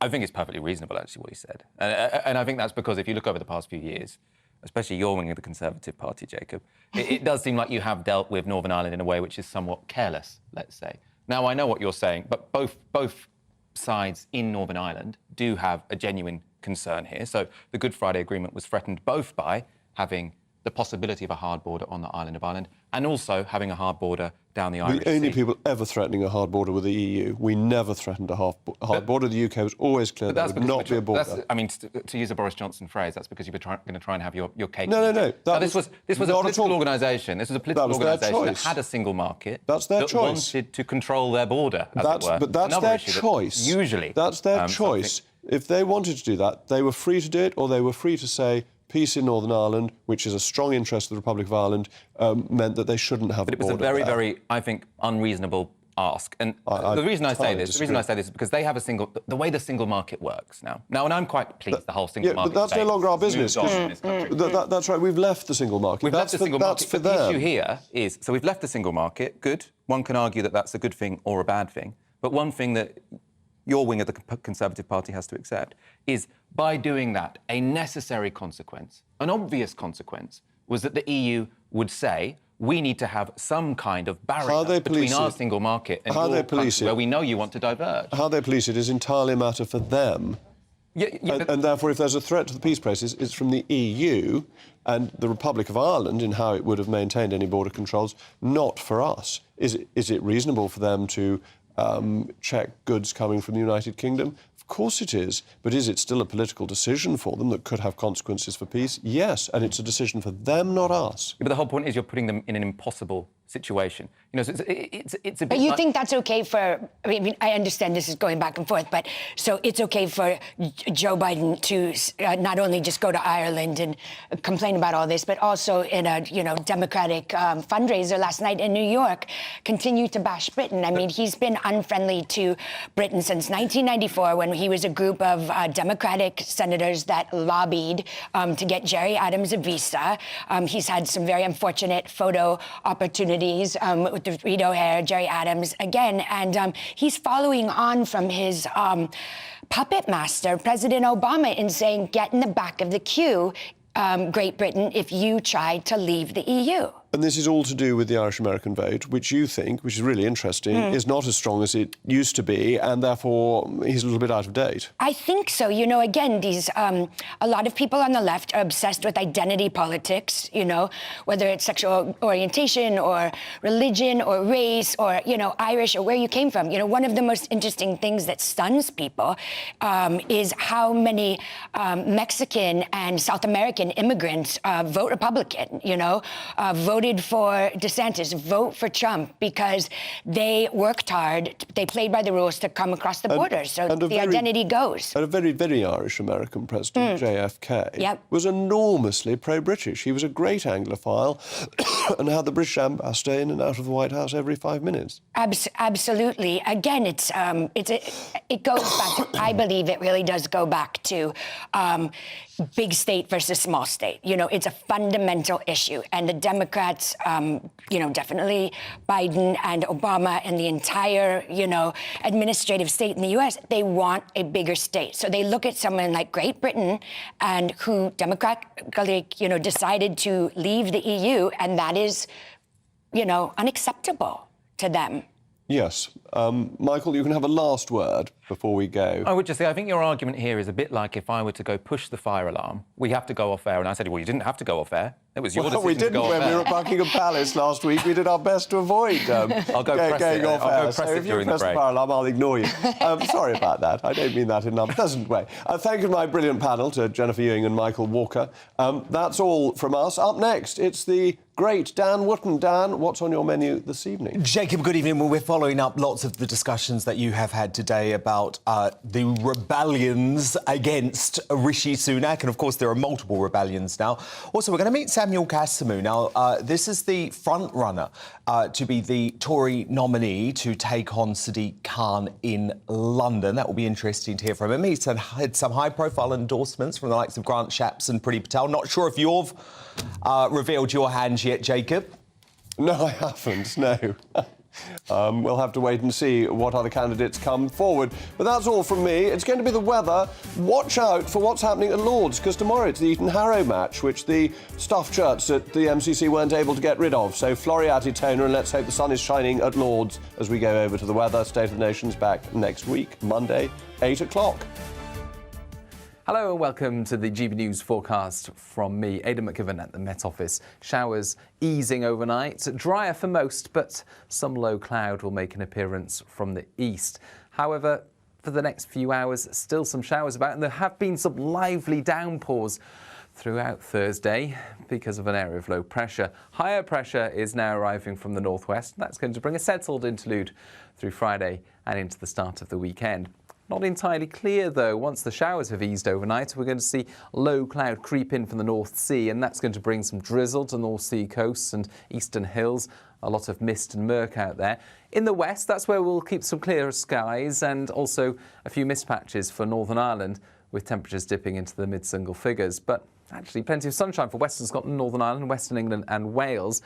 think it's perfectly reasonable, actually, what he said. And I think that's because if you look over the past few years, especially your wing of the Conservative Party, Jacob, it does seem like you have dealt with Northern Ireland in a way which is somewhat careless, let's say. Now, I know what you're saying, but both sides in Northern Ireland do have a genuine concern here. So the Good Friday Agreement was threatened both by having the possibility of a hard border on the island of Ireland and also having a hard border down the Irish Sea. The only people ever threatening a hard border with the EU. We never threatened a hard border. The UK was always clear that would not be a border. I mean, to use a Boris Johnson phrase, that's because you were going to try and have your cake. No. This was a political organisation. This was a political organisation that had a single market. That's their choice. Wanted to control their border, as it were. But that's their choice. Usually. That's their choice. If they wanted to do that, they were free to do it, or they were free to say, peace in Northern Ireland, which is a strong interest of the Republic of Ireland, meant that they shouldn't have a border. But it was a very, very, I think, unreasonable ask, and the reason I say this is because they have the way the single market works now. And I'm quite pleased the whole single market. But that's no longer our business. That's right. We've left the single market. We've left the single market. For the them. issue here is we've left the single market. Good. One can argue that that's a good thing or a bad thing. But one thing that your wing of the Conservative Party has to accept is by doing that, a necessary consequence, an obvious consequence, was that the EU would say, we need to have some kind of barrier between our single market and your country where we know you want to diverge. How they police it is entirely a matter for them. And therefore, if there's a threat to the peace process, it's from the EU and the Republic of Ireland in how it would have maintained any border controls, not for us. Is it reasonable for them to check goods coming from the United Kingdom? Of course it is. But is it still a political decision for them that could have consequences for peace? Yes, and it's a decision for them, not us. Yeah, but the whole point is you're putting them in an impossible situation. You know, so it's a bit. But you think that's okay for? I mean, I understand this is going back and forth, but so it's okay for Joe Biden to not only just go to Ireland and complain about all this, but also in a Democratic fundraiser last night in New York, continue to bash Britain. I mean, he's been unfriendly to Britain since 1994 when he was a group of Democratic senators that lobbied to get Jerry Adams a visa. He's had some very unfortunate photo opportunities with the Reed O'Hare, Jerry Adams again, and he's following on from his puppet master, President Obama, in saying, get in the back of the queue, Great Britain, if you try to leave the EU. And this is all to do with the Irish-American vote, which you think, which is really interesting, is not as strong as it used to be, and therefore he's a little bit out of date. I think so. You know, again, these a lot of people on the left are obsessed with identity politics, whether it's sexual orientation or religion or race or, Irish or where you came from. One of the most interesting things that stuns people is how many Mexican and South American immigrants vote Republican, voted for DeSantis, vote for Trump, because they worked hard, they played by the rules to come across the border, so the identity goes. And a very, very Irish-American president, JFK, was enormously pro-British. He was a great Anglophile and had the British ambassador in and out of the White House every 5 minutes. Absolutely. Again, it goes back, I believe it really does go back to big state versus small state. It's a fundamental issue, and the Democrats, definitely Biden and Obama and the entire, administrative state in the U.S., they want a bigger state. So they look at someone like Great Britain, and who democratically, decided to leave the EU, and that is, unacceptable to them. Yes. Michael, you can have a last word before we go. I would just say, I think your argument here is a bit like if I were to go push the fire alarm, we have to go off air. And I said, well, you didn't have to go off air. It was your decision we didn't to go off when air. we were at Buckingham Palace last week. We did our best to avoid going off I'll go air. press So it if you during the press the break. fire alarm, I'll ignore you. Sorry about that. I don't mean that in an unpleasant way. Thank you to my brilliant panel, to Jennifer Ewing and Michael Walker. That's all from us. Up next, it's the great Dan Wootton. Dan, what's on your menu this evening? Jacob, good evening. Well, we're following up lots of the discussions that you have had today about the rebellions against Rishi Sunak. And, of course, there are multiple rebellions now. Also, we're going to meet Samuel Kasamu. Now, this is the front-runner to be the Tory nominee to take on Sadiq Khan in London. That will be interesting to hear from him. He's had some high-profile endorsements from the likes of Grant Shapps and Priti Patel. Not sure if you've revealed your hand yet, Jacob. No, I haven't, no. We'll have to wait and see what other candidates come forward. But that's all from me. It's going to be the weather. Watch out for what's happening at Lord's, because tomorrow it's the Eton-Harrow match, which the stuffed shirts at the MCC weren't able to get rid of. So Floriati toner, and let's hope the sun is shining at Lord's as we go over to the weather. State of the Nation's back next week, Monday, 8 o'clock. Hello and welcome to the GB News forecast from me, Aidan McGivern at the Met Office. Showers easing overnight, drier for most, but some low cloud will make an appearance from the east. However, for the next few hours, still some showers about, and there have been some lively downpours throughout Thursday because of an area of low pressure. Higher pressure is now arriving from the northwest. That's going to bring a settled interlude through Friday and into the start of the weekend. Not entirely clear, though. Once the showers have eased overnight, we're going to see low cloud creep in from the North Sea, and that's going to bring some drizzle to North Sea coasts and eastern hills. A lot of mist and murk out there. In the west, that's where we'll keep some clearer skies and also a few mist patches for Northern Ireland, with temperatures dipping into the mid-single figures. But actually plenty of sunshine for Western Scotland, Northern Ireland, Western England and Wales.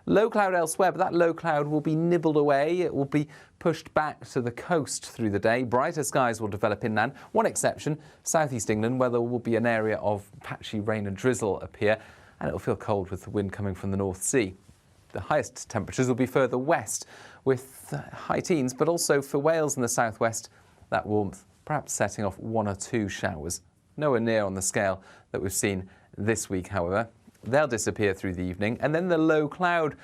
Low cloud elsewhere, but that low cloud will be nibbled away. It will be pushed back to the coast through the day. Brighter skies will develop inland. One exception, southeast England, where there will be an area of patchy rain and drizzle appear, and it will feel cold with the wind coming from the North Sea. The highest temperatures will be further west, with high teens, but also for Wales and the southwest, that warmth perhaps setting off 1 or 2 showers. Nowhere near on the scale that we've seen this week, however. They'll disappear through the evening, and then the low cloud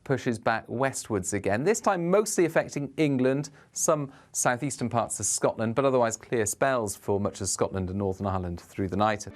pushes back westwards again, this time mostly affecting England, some southeastern parts of Scotland, but otherwise clear spells for much of Scotland and Northern Ireland through the night.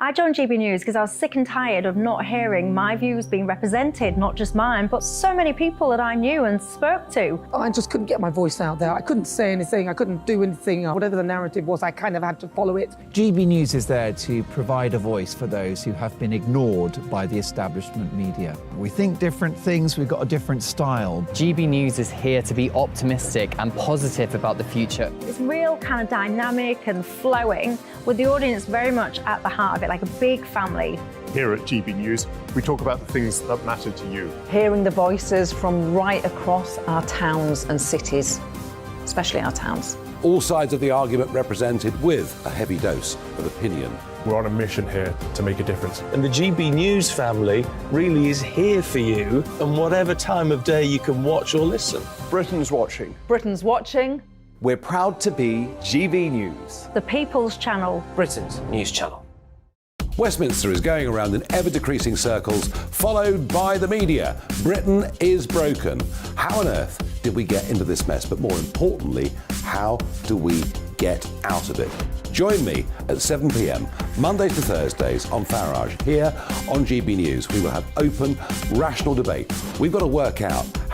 I joined GB News because I was sick and tired of not hearing my views being represented, not just mine, but so many people that I knew and spoke to. I just couldn't get my voice out there. I couldn't say anything. I couldn't do anything. Whatever the narrative was, I kind of had to follow it. GB News is there to provide a voice for those who have been ignored by the establishment media. We think different things, we've got a different style. GB News is here to be optimistic and positive about the future. It's real kind of dynamic and flowing, with the audience very much at the heart of it, like a big family. Here at GB News, we talk about the things that matter to you. Hearing the voices from right across our towns and cities, especially our towns. All sides of the argument represented with a heavy dose of opinion. We're on a mission here to make a difference. And the GB News family really is here for you, and whatever time of day you can watch or listen. Britain's watching. Britain's watching. We're proud to be GB News, The People's Channel. Britain's news channel. Westminster is going around in ever-decreasing circles, followed by the media. Britain is broken. How on earth did we get into this mess? But more importantly, how do we get out of it? Join me at 7 p.m, Mondays to Thursdays on Farage, here on GB News. We will have open, rational debate. We've got to work out how